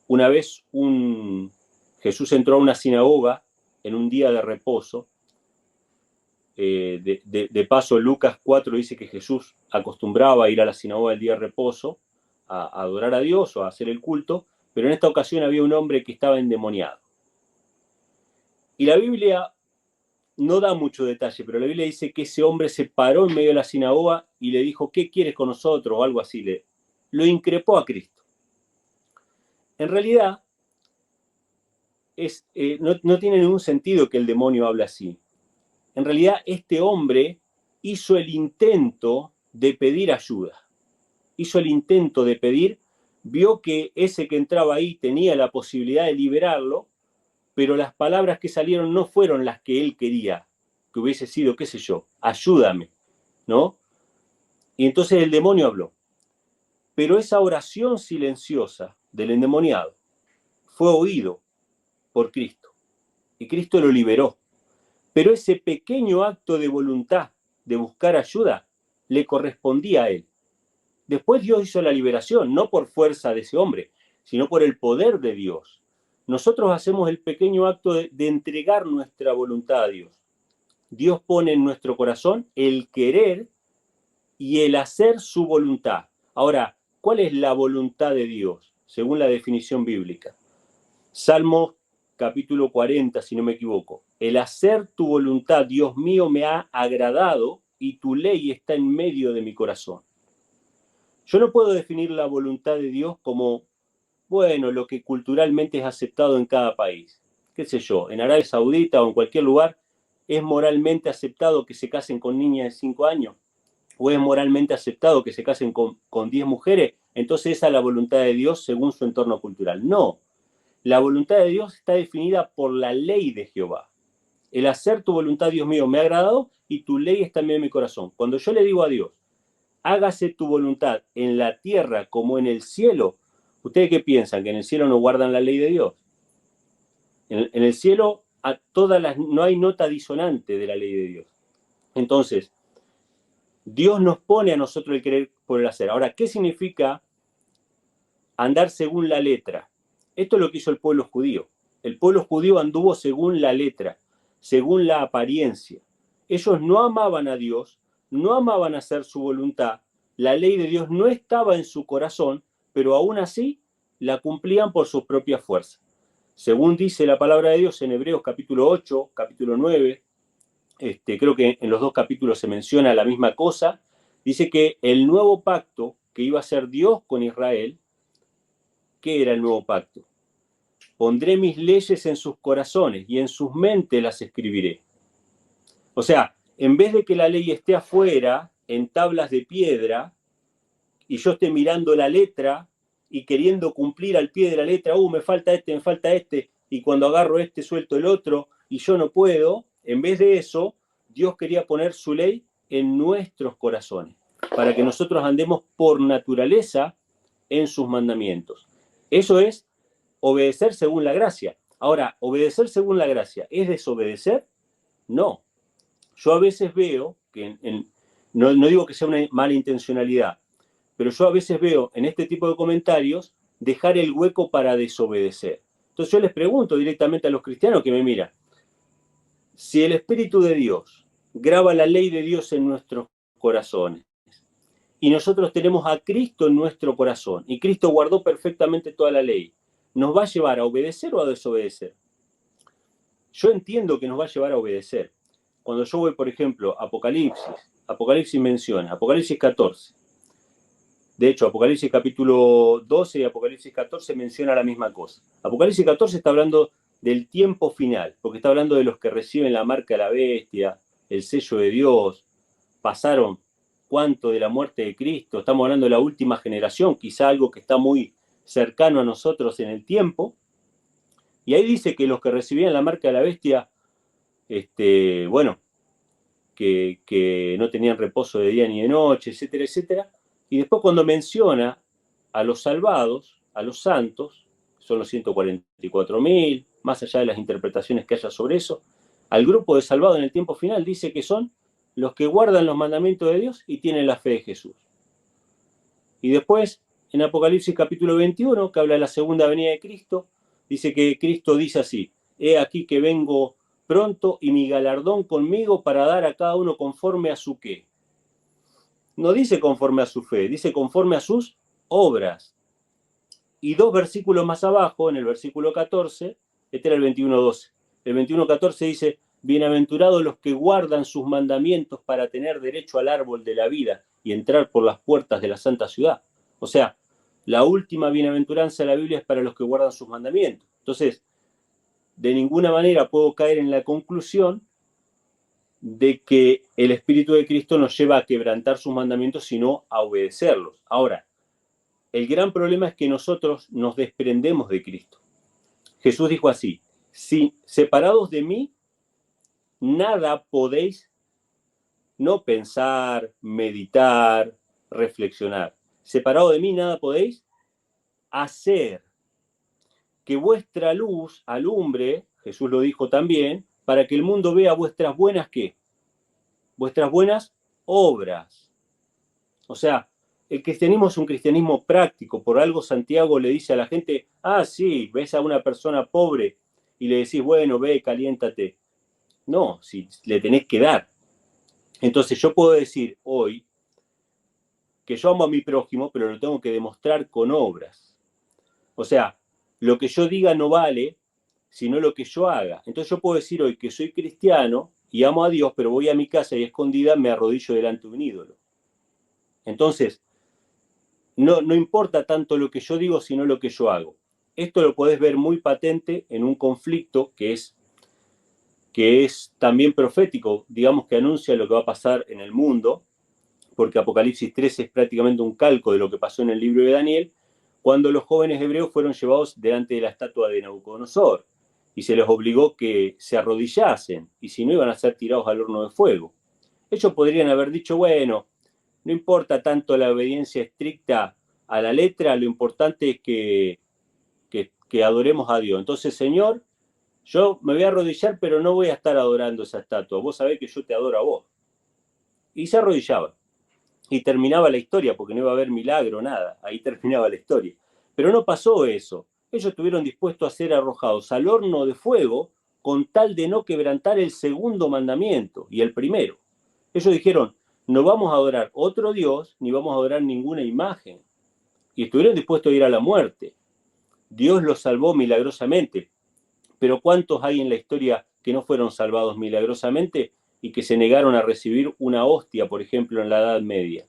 Una vez Jesús entró a una sinagoga en un día de reposo. De paso, Lucas 4 dice que Jesús acostumbraba a ir a la sinagoga el día de reposo, a adorar a Dios o a hacer el culto, pero en esta ocasión había un hombre que estaba endemoniado. Y la Biblia no da mucho detalle, pero la Biblia dice que ese hombre se paró en medio de la sinagoga y le dijo, ¿qué quieres con nosotros? O algo así, lo increpó a Cristo. En realidad, no tiene ningún sentido que el demonio hable así. En realidad, este hombre hizo el intento de pedir ayuda. Hizo el intento de pedir, vio que ese que entraba ahí tenía la posibilidad de liberarlo, pero las palabras que salieron no fueron las que él quería, que hubiese sido, qué sé yo, ayúdame, ¿no? Y entonces el demonio habló. Pero esa oración silenciosa del endemoniado fue oído por Cristo y Cristo lo liberó. Pero ese pequeño acto de voluntad de buscar ayuda le correspondía a él. Después Dios hizo la liberación, no por fuerza de ese hombre, sino por el poder de Dios. Nosotros hacemos el pequeño acto de entregar nuestra voluntad a Dios. Dios pone en nuestro corazón el querer y el hacer su voluntad. Ahora, ¿cuál es la voluntad de Dios? Según la definición bíblica. Salmo capítulo 40, si no me equivoco. El hacer tu voluntad, Dios mío, me ha agradado y tu ley está en medio de mi corazón. Yo no puedo definir la voluntad de Dios como, bueno, lo que culturalmente es aceptado en cada país. Qué sé yo, en Arabia Saudita o en cualquier lugar, ¿es moralmente aceptado que se casen con niñas de 5 años? ¿O es moralmente aceptado que se casen con 10 mujeres? Entonces esa es la voluntad de Dios según su entorno cultural. No, la voluntad de Dios está definida por la ley de Jehová. El hacer tu voluntad, Dios mío, me ha agradado y tu ley está en mi corazón. Cuando yo le digo a Dios, hágase tu voluntad en la tierra como en el cielo, ¿Ustedes qué piensan? ¿Que en el cielo no guardan la ley de Dios? En el cielo no hay nota disonante de la ley de Dios. Entonces, Dios nos pone a nosotros el querer por el hacer. Ahora, ¿qué significa andar según la letra? Esto es lo que hizo el pueblo judío. El pueblo judío anduvo según la letra, según la apariencia. Ellos no amaban a Dios, no amaban hacer su voluntad. La ley de Dios no estaba en su corazón, pero aún así la cumplían por sus propias fuerzas. Según dice la palabra de Dios en Hebreos capítulo 8, capítulo 9, creo que en los dos capítulos se menciona la misma cosa, dice que el nuevo pacto que iba a hacer Dios con Israel, ¿qué era el nuevo pacto? Pondré mis leyes en sus corazones y en sus mentes las escribiré. O sea, en vez de que la ley esté afuera, en tablas de piedra, y yo esté mirando la letra y queriendo cumplir al pie de la letra, me falta este, y cuando agarro este suelto el otro, y yo no puedo, en vez de eso, Dios quería poner su ley en nuestros corazones, para que nosotros andemos por naturaleza en sus mandamientos. Eso es obedecer según la gracia. Ahora, obedecer según la gracia, ¿es desobedecer? No. Yo a veces veo que, no digo que sea una mala intencionalidad, pero yo a veces veo en este tipo de comentarios dejar el hueco para desobedecer. Entonces yo les pregunto directamente a los cristianos que me miran, si el Espíritu de Dios graba la ley de Dios en nuestros corazones y nosotros tenemos a Cristo en nuestro corazón y Cristo guardó perfectamente toda la ley, ¿nos va a llevar a obedecer o a desobedecer? Yo entiendo que nos va a llevar a obedecer. Cuando yo voy, por ejemplo, a Apocalipsis menciona, Apocalipsis 14. De hecho, Apocalipsis capítulo 12 y Apocalipsis 14 menciona la misma cosa. Apocalipsis 14 está hablando del tiempo final, porque está hablando de los que reciben la marca de la bestia, el sello de Dios, pasaron cuánto de la muerte de Cristo, estamos hablando de la última generación, quizá algo que está muy cercano a nosotros en el tiempo, y ahí dice que los que recibían la marca de la bestia, bueno, que no tenían reposo de día ni de noche, etcétera, etcétera. Y después cuando menciona a los salvados, a los santos, son los 144.000, más allá de las interpretaciones que haya sobre eso, al grupo de salvados en el tiempo final dice que son los que guardan los mandamientos de Dios y tienen la fe de Jesús. Y después, en Apocalipsis capítulo 21, que habla de la segunda venida de Cristo, dice que Cristo dice así, he aquí que vengo pronto y mi galardón conmigo para dar a cada uno conforme a su qué. No dice conforme a su fe, dice conforme a sus obras. Y dos versículos más abajo, en el versículo 14, este era el 21:12. El 21:14 dice, bienaventurados los que guardan sus mandamientos para tener derecho al árbol de la vida y entrar por las puertas de la santa ciudad. O sea, la última bienaventuranza de la Biblia es para los que guardan sus mandamientos. Entonces, de ninguna manera puedo caer en la conclusión de que el Espíritu de Cristo nos lleva a quebrantar sus mandamientos, sino a obedecerlos. Ahora, el gran problema es que nosotros nos desprendemos de Cristo. Jesús dijo así, si separados de mí, nada podéis no pensar, meditar, reflexionar. Separado de mí, nada podéis hacer. Que vuestra luz alumbre, Jesús lo dijo también, para que el mundo vea vuestras buenas, ¿qué? Vuestras buenas obras. O sea, el cristianismo es un cristianismo práctico. Por algo Santiago le dice a la gente, sí, ves a una persona pobre y le decís, bueno, ve, caliéntate. No, si le tenés que dar. Entonces yo puedo decir hoy que yo amo a mi prójimo, pero lo tengo que demostrar con obras. O sea, lo que yo diga no vale, sino lo que yo haga. Entonces yo puedo decir hoy que soy cristiano y amo a Dios, pero voy a mi casa y escondida me arrodillo delante de un ídolo. Entonces, no importa tanto lo que yo digo, sino lo que yo hago. Esto lo podés ver muy patente en un conflicto que es también profético, digamos que anuncia lo que va a pasar en el mundo, porque Apocalipsis 13 es prácticamente un calco de lo que pasó en el libro de Daniel, cuando los jóvenes hebreos fueron llevados delante de la estatua de Nabucodonosor y se les obligó que se arrodillasen y si no iban a ser tirados al horno de fuego. Ellos podrían haber dicho, bueno, no importa tanto la obediencia estricta a la letra, lo importante es que adoremos a Dios. Entonces, Señor, yo me voy a arrodillar, pero no voy a estar adorando esa estatua. Vos sabés que yo te adoro a vos. Y se arrodillaba. Y terminaba la historia, porque no iba a haber milagro, nada. Ahí terminaba la historia. Pero no pasó eso. Ellos estuvieron dispuestos a ser arrojados al horno de fuego con tal de no quebrantar el segundo mandamiento y el primero. Ellos dijeron, no vamos a adorar otro Dios, ni vamos a adorar ninguna imagen. Y estuvieron dispuestos a ir a la muerte. Dios los salvó milagrosamente. Pero ¿cuántos hay en la historia que no fueron salvados milagrosamente y que se negaron a recibir una hostia, por ejemplo, en la Edad Media?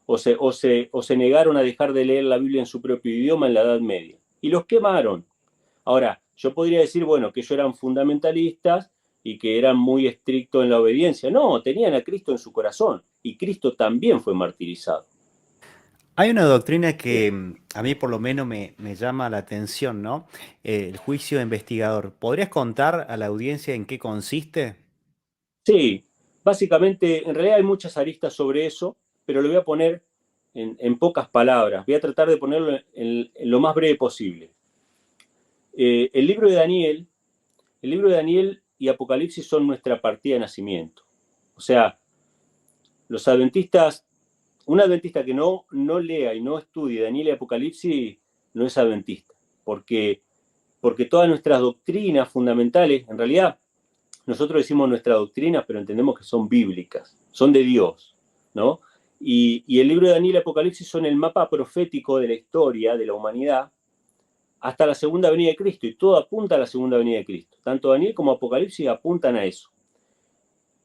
O se negaron a dejar de leer la Biblia en su propio idioma en la Edad Media. Y los quemaron. Ahora, yo podría decir, bueno, que ellos eran fundamentalistas y que eran muy estrictos en la obediencia. No, tenían a Cristo en su corazón. Y Cristo también fue martirizado. Hay una doctrina que a mí por lo menos me llama la atención, ¿no? El juicio investigador. ¿Podrías contar a la audiencia en qué consiste? Sí, básicamente, en realidad hay muchas aristas sobre eso, pero lo voy a poner en pocas palabras. Voy a tratar de ponerlo en lo más breve posible. El libro de Daniel, el libro de Daniel y Apocalipsis son nuestra partida de nacimiento. O sea, los adventistas, un adventista que no lea y no estudie Daniel y Apocalipsis no es adventista, porque todas nuestras doctrinas fundamentales, en realidad, nosotros decimos nuestras doctrinas, pero entendemos que son bíblicas, son de Dios, ¿no? Y el libro de Daniel y Apocalipsis son el mapa profético de la historia de la humanidad hasta la segunda venida de Cristo, y todo apunta a la segunda venida de Cristo. Tanto Daniel como Apocalipsis apuntan a eso.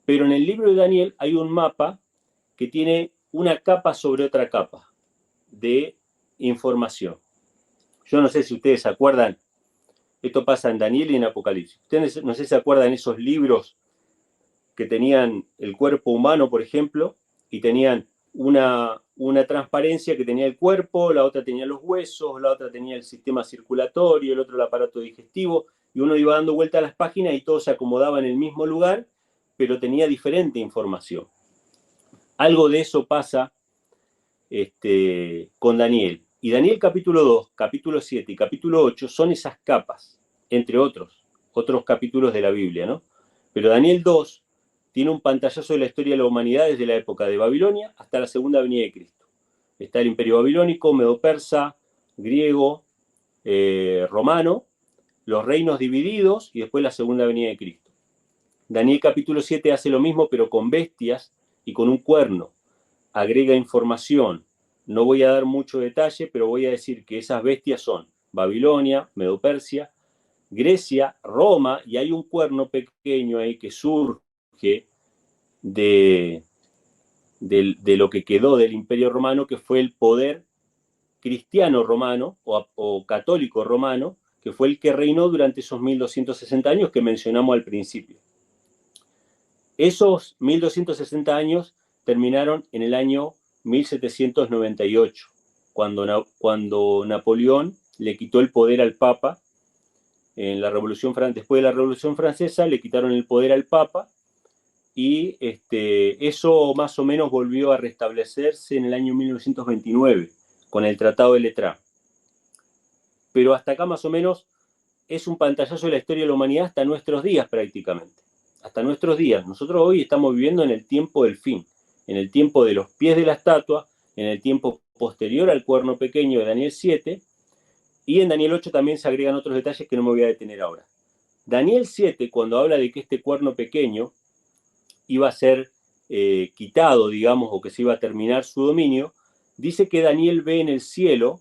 Pero en el libro de Daniel hay un mapa que tiene una capa sobre otra capa de información. Yo no sé si ustedes se acuerdan, esto pasa en Daniel y en Apocalipsis. Ustedes no sé si se acuerdan esos libros que tenían el cuerpo humano, por ejemplo, y tenían una transparencia que tenía el cuerpo, la otra tenía los huesos, la otra tenía el sistema circulatorio, el otro el aparato digestivo, y uno iba dando vuelta a las páginas y todo se acomodaba en el mismo lugar, pero tenía diferente información. Algo de eso pasa con Daniel. Y Daniel capítulo 2, capítulo 7 y capítulo 8 son esas capas, entre otros capítulos de la Biblia, ¿no? Pero Daniel 2 tiene un pantallazo de la historia de la humanidad desde la época de Babilonia hasta la segunda venida de Cristo. Está el imperio babilónico, medo-persa, griego, romano, los reinos divididos y después la segunda venida de Cristo. Daniel capítulo 7 hace lo mismo, pero con bestias y con un cuerno. Agrega información. No voy a dar mucho detalle, pero voy a decir que esas bestias son Babilonia, Medo-Persia, Grecia, Roma, y hay un cuerno pequeño ahí que surge de lo que quedó del Imperio Romano, que fue el poder cristiano romano o católico romano, que fue el que reinó durante esos 1260 años que mencionamos al principio. Esos 1260 años terminaron en el año 1798, cuando Napoleón le quitó el poder al Papa. En la después de la Revolución Francesa le quitaron el poder al Papa y eso más o menos volvió a restablecerse en el año 1929 con el Tratado de Letrán. Pero hasta acá más o menos es un pantallazo de la historia de la humanidad hasta nuestros días prácticamente. Hasta nuestros días. Nosotros hoy estamos viviendo en el tiempo del fin, en el tiempo de los pies de la estatua, en el tiempo posterior al cuerno pequeño de Daniel 7, y en Daniel 8 también se agregan otros detalles que no me voy a detener ahora. Daniel 7, cuando habla de que este cuerno pequeño iba a ser quitado, digamos, o que se iba a terminar su dominio, dice que Daniel ve en el cielo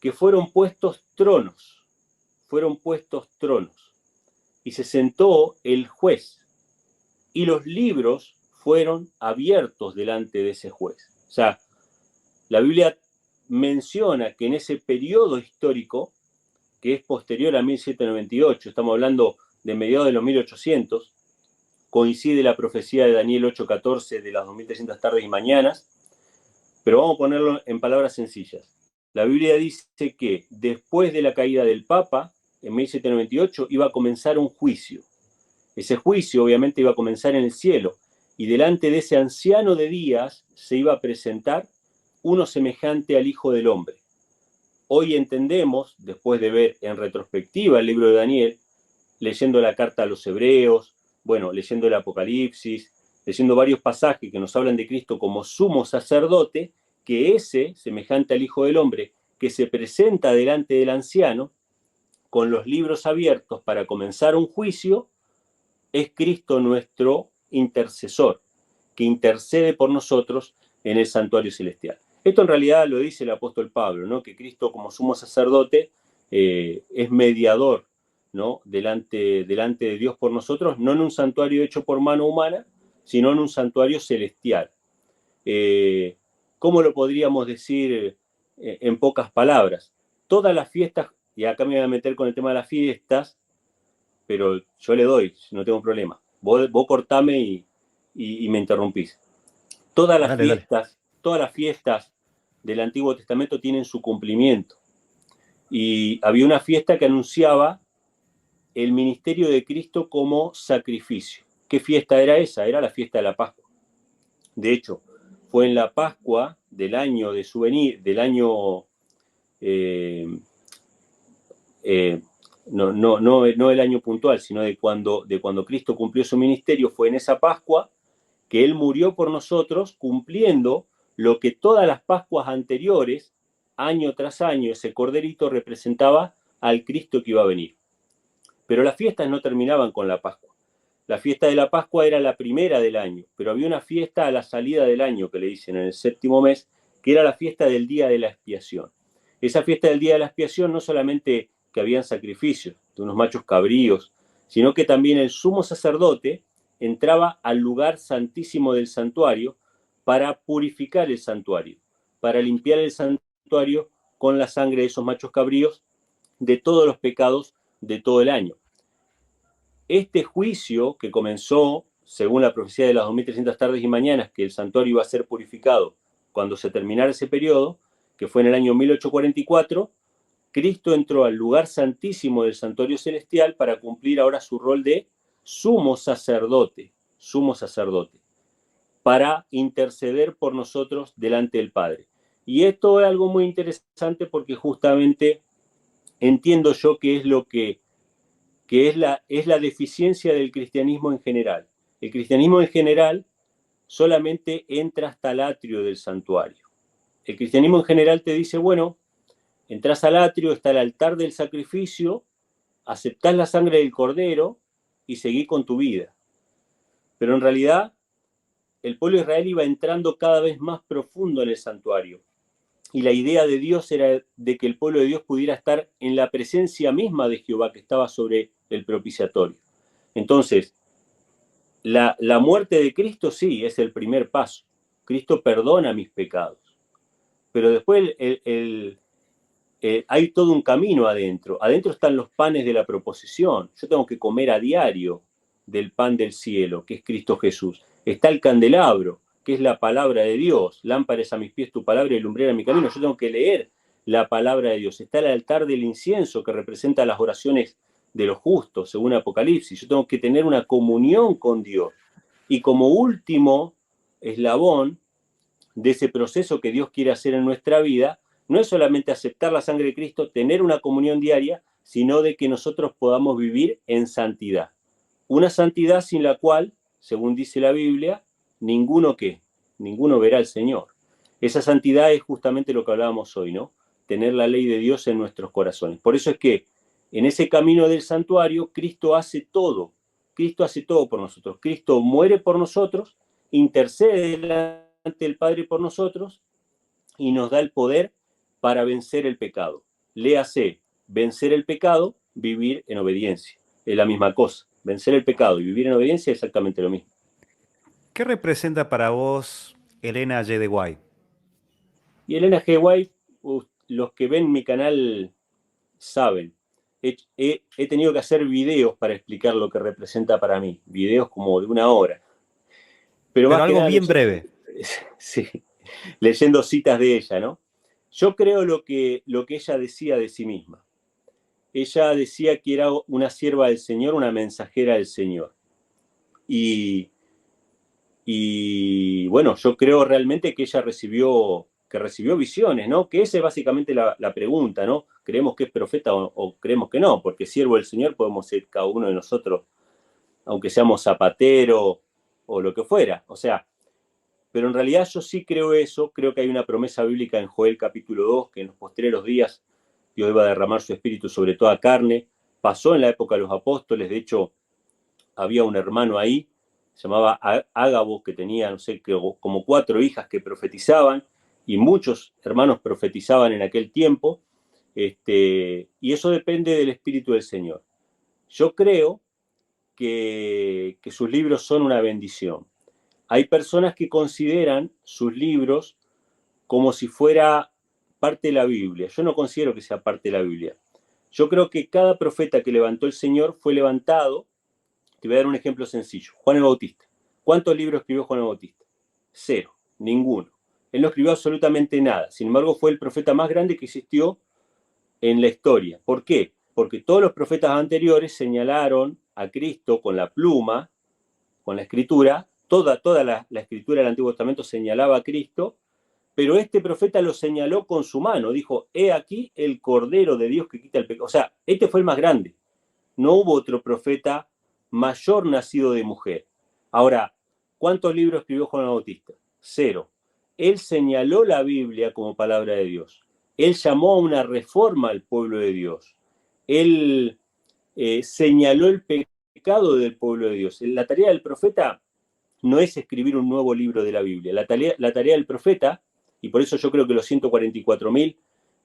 que fueron puestos tronos, y se sentó el juez, y los libros fueron abiertos delante de ese juez. O sea, la Biblia menciona que en ese periodo histórico, que es posterior a 1798, estamos hablando de mediados de los 1800, coincide la profecía de Daniel 8:14 de las 2300 tardes y mañanas, pero vamos a ponerlo en palabras sencillas. La Biblia dice que después de la caída del Papa, en 1798, iba a comenzar un juicio. Ese juicio obviamente iba a comenzar en el cielo, y delante de ese anciano de días se iba a presentar uno semejante al Hijo del Hombre. hoy entendemos, después de ver en retrospectiva el libro de Daniel, leyendo la carta a los hebreos, bueno, leyendo el Apocalipsis, leyendo varios pasajes que nos hablan de Cristo como sumo sacerdote, que ese, semejante al Hijo del Hombre, que se presenta delante del anciano, con los libros abiertos para comenzar un juicio, es Cristo nuestro intercesor, que intercede por nosotros en el santuario celestial. Esto en realidad lo dice el apóstol Pablo, ¿no? Que Cristo como sumo sacerdote es mediador, ¿no? delante de Dios por nosotros, no en un santuario hecho por mano humana, sino en un santuario celestial. ¿Cómo lo podríamos decir en pocas palabras? Todas las fiestas, y acá me voy a meter con el tema de las fiestas, pero yo le doy, no tengo problema. Vos cortame y me interrumpís. Dale, dale. Todas las fiestas del Antiguo Testamento tienen su cumplimiento. Y había una fiesta que anunciaba el ministerio de Cristo como sacrificio. ¿Qué fiesta era esa? Era la fiesta de la Pascua. De hecho, fue en la Pascua del año de su venir, del año no el año puntual, sino de cuando Cristo cumplió su ministerio, fue en esa Pascua que Él murió por nosotros, cumpliendo lo que todas las Pascuas anteriores, año tras año, ese corderito representaba al Cristo que iba a venir. Pero las fiestas no terminaban con la Pascua. La fiesta de la Pascua era la primera del año, pero había una fiesta a la salida del año, que le dicen en el séptimo mes, que era la fiesta del día de la expiación. Esa fiesta del día de la expiación no solamente que habían sacrificios de unos machos cabríos, sino que también el sumo sacerdote entraba al lugar santísimo del santuario para purificar el santuario, para limpiar el santuario con la sangre de esos machos cabríos de todos los pecados de todo el año. Este juicio que comenzó, según la profecía de las 2300 tardes y mañanas, que el santuario iba a ser purificado cuando se terminara ese periodo, que fue en el año 1844, Cristo entró al lugar santísimo del santuario celestial para cumplir ahora su rol de sumo sacerdote, para interceder por nosotros delante del Padre. Y esto es algo muy interesante porque justamente entiendo yo que es lo que es la deficiencia del cristianismo en general. El cristianismo en general solamente entra hasta el atrio del santuario. El cristianismo en general te dice, bueno, entras al atrio, está el altar del sacrificio, aceptás la sangre del cordero y seguís con tu vida. Pero en realidad el pueblo de Israel iba entrando cada vez más profundo en el santuario. Y la idea de Dios era de que el pueblo de Dios pudiera estar en la presencia misma de Jehová que estaba sobre el propiciatorio. Entonces, la muerte de Cristo sí es el primer paso. Cristo perdona mis pecados. Pero después hay todo un camino adentro. Adentro están los panes de la proposición. Yo tengo que comer a diario del pan del cielo, que es Cristo Jesús. Está el candelabro, que es la palabra de Dios. Lámpara es a mis pies tu palabra y lumbrera mi camino. Yo tengo que leer la palabra de Dios. Está el altar del incienso, que representa las oraciones de los justos, según Apocalipsis. Yo tengo que tener una comunión con Dios. Y como último eslabón de ese proceso que Dios quiere hacer en nuestra vida, no es solamente aceptar la sangre de Cristo, tener una comunión diaria, sino de que nosotros podamos vivir en santidad. Una santidad sin la cual, según dice la Biblia, ninguno verá al Señor. Esa santidad es justamente lo que hablábamos hoy, ¿no? Tener la ley de Dios en nuestros corazones. Por eso es que en ese camino del santuario, Cristo hace todo. Cristo hace todo por nosotros. Cristo muere por nosotros, intercede delante del Padre por nosotros y nos da el poder para vencer el pecado. Léase, vencer el pecado, vivir en obediencia. Es la misma cosa. Vencer el pecado y vivir en obediencia es exactamente lo mismo. ¿Qué representa para vos Elena G. de White? Y Elena G. White, los que ven mi canal saben. He tenido que hacer videos para explicar lo que representa para mí. Videos como de una hora. Pero Pero más que algo nada, bien breve. sí, leyendo citas de ella, ¿no? Yo creo lo que ella decía de sí misma. Ella decía que era una sierva del Señor, una mensajera del Señor. Y bueno, yo creo realmente que ella recibió que recibió visiones, ¿no? Que esa es básicamente la pregunta, ¿no? ¿Creemos que es profeta o creemos que no? Porque siervo del Señor podemos ser cada uno de nosotros, aunque seamos zapatero o lo que fuera. O sea, pero en realidad yo sí creo eso, creo que hay una promesa bíblica en Joel capítulo 2, que en los postreros días Dios iba a derramar su espíritu sobre toda carne. Pasó en la época de los apóstoles, de hecho había un hermano ahí, se llamaba Ágabo, que tenía, no sé, como 4 hijas que profetizaban, y muchos hermanos profetizaban en aquel tiempo, y eso depende del Espíritu del Señor. Yo creo que sus libros son una bendición. Hay personas que consideran sus libros como si fuera parte de la Biblia. Yo no considero que sea parte de la Biblia. Yo creo que cada profeta que levantó el Señor fue levantado. Te voy a dar un ejemplo sencillo. Juan el Bautista. ¿Cuántos libros escribió Juan el Bautista? 0, ninguno. Él no escribió absolutamente nada. Sin embargo, fue el profeta más grande que existió en la historia. ¿Por qué? Porque todos los profetas anteriores señalaron a Cristo con la pluma, con la escritura. Toda la escritura del Antiguo Testamento señalaba a Cristo, pero este profeta lo señaló con su mano. Dijo, he aquí el Cordero de Dios que quita el pecado. O sea, este fue el más grande. No hubo otro profeta mayor nacido de mujer. Ahora, ¿cuántos libros escribió Juan el Bautista? 0. Él señaló la Biblia como palabra de Dios. Él llamó a una reforma al pueblo de Dios. Él señaló el pecado del pueblo de Dios. La tarea del profeta no es escribir un nuevo libro de la Biblia. La tarea del profeta, y por eso yo creo que los 144.000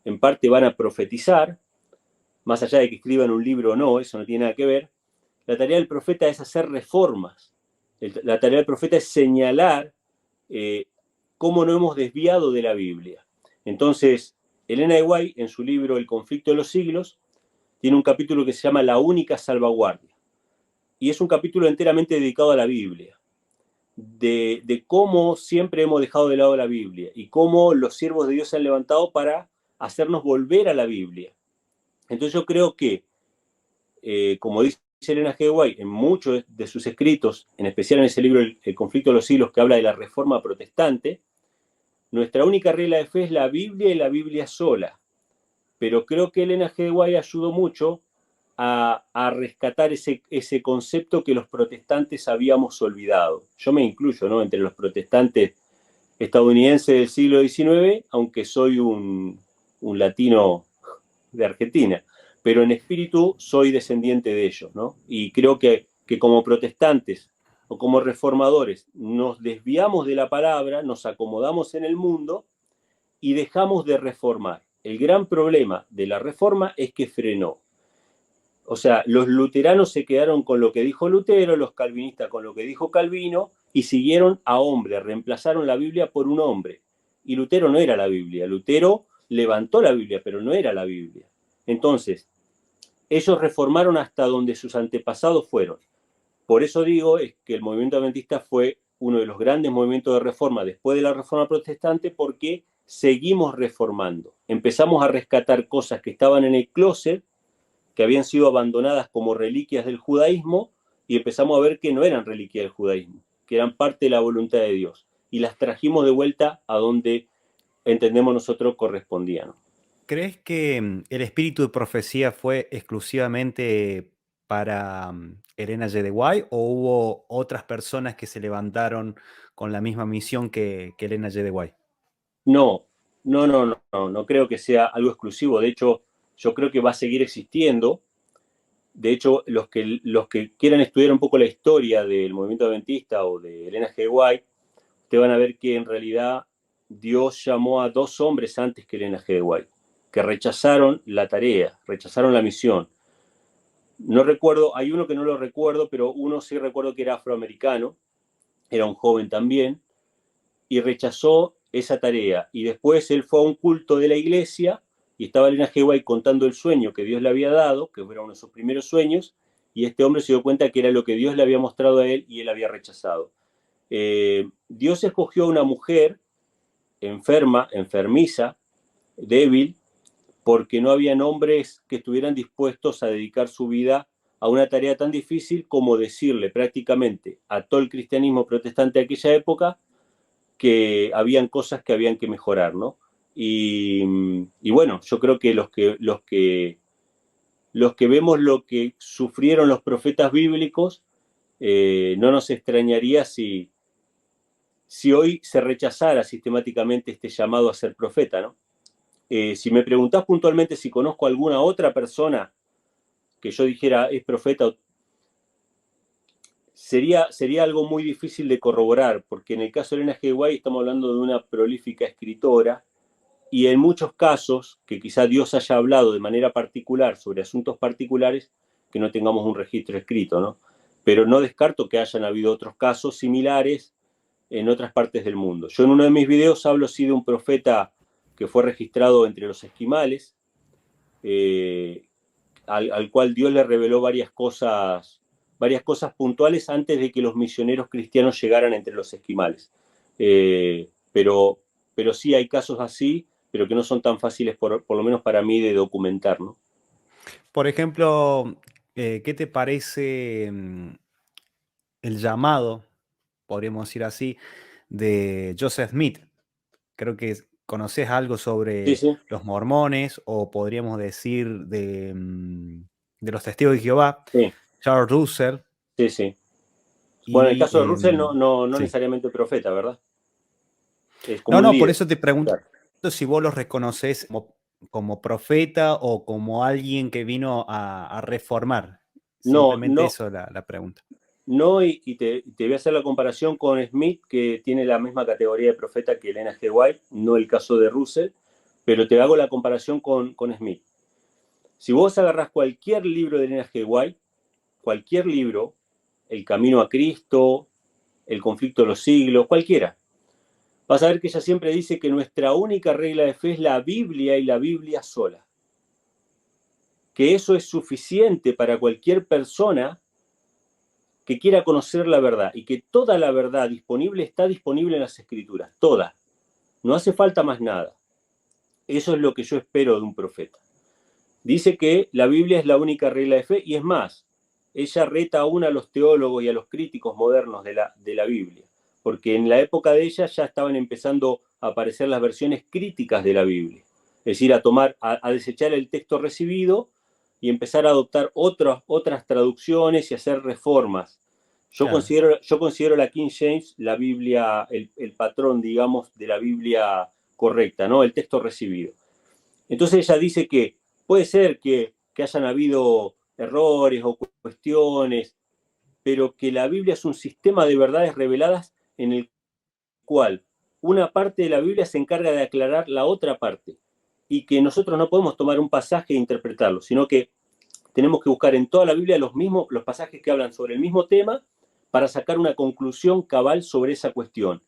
en parte van a profetizar, más allá de que escriban un libro o no, eso no tiene nada que ver. La tarea del profeta es hacer reformas. La tarea del profeta es señalar cómo no hemos desviado de la Biblia. Entonces, Elena de White, en su libro El conflicto de los siglos, tiene un capítulo que se llama La única salvaguardia. Y es un capítulo enteramente dedicado a la Biblia. De cómo siempre hemos dejado de lado la Biblia y cómo los siervos de Dios se han levantado para hacernos volver a la Biblia. Entonces yo creo que, como dice Elena G. White en muchos de sus escritos, en especial en ese libro El conflicto de los siglos, que habla de la reforma protestante, nuestra única regla de fe es la Biblia y la Biblia sola. Pero creo que Elena G. White ayudó mucho a rescatar ese concepto que los protestantes habíamos olvidado. Yo me incluyo, ¿no?, entre los protestantes estadounidenses del siglo XIX, aunque soy un latino de Argentina, pero en espíritu soy descendiente de ellos, ¿no? Y creo que como protestantes o como reformadores nos desviamos de la palabra, nos acomodamos en el mundo y dejamos de reformar. El gran problema de la reforma es que frenó. O sea, los luteranos se quedaron con lo que dijo Lutero, los calvinistas con lo que dijo Calvino, y siguieron a hombres, reemplazaron la Biblia por un hombre. Y Lutero no era la Biblia. Lutero levantó la Biblia, pero no era la Biblia. Entonces, ellos reformaron hasta donde sus antepasados fueron. Por eso digo es que el movimiento adventista fue uno de los grandes movimientos de reforma después de la reforma protestante, porque seguimos reformando. Empezamos a rescatar cosas que estaban en el closet, que habían sido abandonadas como reliquias del judaísmo, y empezamos a ver que no eran reliquias del judaísmo, que eran parte de la voluntad de Dios, y las trajimos de vuelta a donde entendemos nosotros correspondían. ¿Crees que el espíritu de profecía fue exclusivamente para Elena G. de White o hubo otras personas que se levantaron con la misma misión que Elena G. de White? No, no creo que sea algo exclusivo. De hecho, yo creo que va a seguir existiendo. De hecho, los que quieran estudiar un poco la historia del movimiento adventista o de Elena G. White, te van a ver que en realidad Dios llamó a 2 hombres antes que Elena G. White, que rechazaron la tarea, rechazaron la misión. No recuerdo, hay uno que no lo recuerdo, pero uno sí recuerdo que era afroamericano, era un joven también, y rechazó esa tarea. Y después él fue a un culto de la iglesia y estaba Elena G. White contando el sueño que Dios le había dado, que era uno de sus primeros sueños, y este hombre se dio cuenta que era lo que Dios le había mostrado a él y él había rechazado. Dios escogió a una mujer enferma, enfermiza, débil, porque no habían hombres que estuvieran dispuestos a dedicar su vida a una tarea tan difícil como decirle prácticamente a todo el cristianismo protestante de aquella época que habían cosas que habían que mejorar, ¿no? Y bueno, yo creo que los que vemos lo que sufrieron los profetas bíblicos, no nos extrañaría si hoy se rechazara sistemáticamente este llamado a ser profeta, ¿no? Si me preguntás puntualmente si conozco alguna otra persona que yo dijera es profeta, sería algo muy difícil de corroborar, porque en el caso de Elena G. White estamos hablando de una prolífica escritora, y en muchos casos, que quizá Dios haya hablado de manera particular sobre asuntos particulares, que no tengamos un registro escrito, ¿no? Pero no descarto que hayan habido otros casos similares en otras partes del mundo. Yo en uno de mis videos hablo sí de un profeta que fue registrado entre los esquimales, eh, al cual Dios le reveló varias cosas puntuales antes de que los misioneros cristianos llegaran entre los esquimales. Pero sí hay casos así, pero que no son tan fáciles, por lo menos para mí, de documentar, ¿no? Por ejemplo, ¿qué te parece el llamado, podríamos decir así, de Joseph Smith? Creo que conoces algo Sí, sobre sí, los mormones o podríamos decir de los testigos de Jehová, sí, Charles Russell sí, sí. Bueno, en el y caso de Russell no sí. necesariamente profeta, ¿verdad? Es como No, un no, por líder. eso te pregunto Claro. si vos los reconoces como profeta o como alguien que vino a reformar. No, Simplemente no, eso la pregunta. no, te voy a hacer la comparación con Smith, que tiene la misma categoría de profeta que Elena G. White, no el caso de Russell, pero te hago la comparación con Smith. Si vos agarrás cualquier libro de Elena G. White, cualquier libro, El Camino a Cristo, El Conflicto de los Siglos, cualquiera, vas a ver que ella siempre dice que nuestra única regla de fe es la Biblia y la Biblia sola. Que eso es suficiente para cualquier persona que quiera conocer la verdad y que toda la verdad disponible está disponible en las escrituras, toda. No hace falta más nada. Eso es lo que yo espero de un profeta. Dice que la Biblia es la única regla de fe y es más, ella reta aún a los teólogos y a los críticos modernos de la Biblia, porque en la época de ella ya estaban empezando a aparecer las versiones críticas de la Biblia, es decir, a desechar el texto recibido y empezar a adoptar otras traducciones y hacer reformas. Claro. Yo considero la King James la Biblia, el patrón, digamos, de la Biblia correcta, ¿no? El texto recibido. Entonces ella dice que puede ser que hayan habido errores o cuestiones, pero que la Biblia es un sistema de verdades reveladas en el cual una parte de la Biblia se encarga de aclarar la otra parte y que nosotros no podemos tomar un pasaje e interpretarlo, sino que tenemos que buscar en toda la Biblia los pasajes que hablan sobre el mismo tema para sacar una conclusión cabal sobre esa cuestión.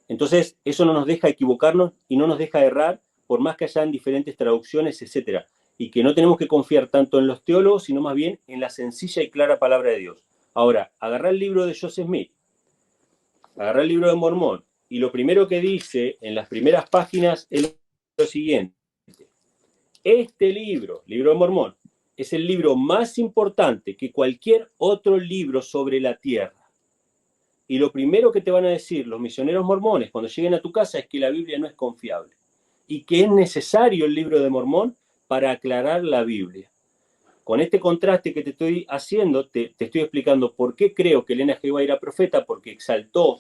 Entonces, eso no nos deja equivocarnos y no nos deja errar, por más que hayan diferentes traducciones, etcétera. Y que no tenemos que confiar tanto en los teólogos, sino más bien en la sencilla y clara palabra de Dios. Ahora, agarrar el libro de Joseph Smith, agarrar el libro de Mormón, y lo primero que dice en las primeras páginas es lo siguiente: este libro, libro de Mormón, es el libro más importante que cualquier otro libro sobre la tierra. Y lo primero que te van a decir los misioneros mormones cuando lleguen a tu casa es que la Biblia no es confiable y que es necesario el libro de Mormón para aclarar la Biblia. Con este contraste que te estoy haciendo, te estoy explicando por qué creo que Elena G. White era profeta, porque exaltó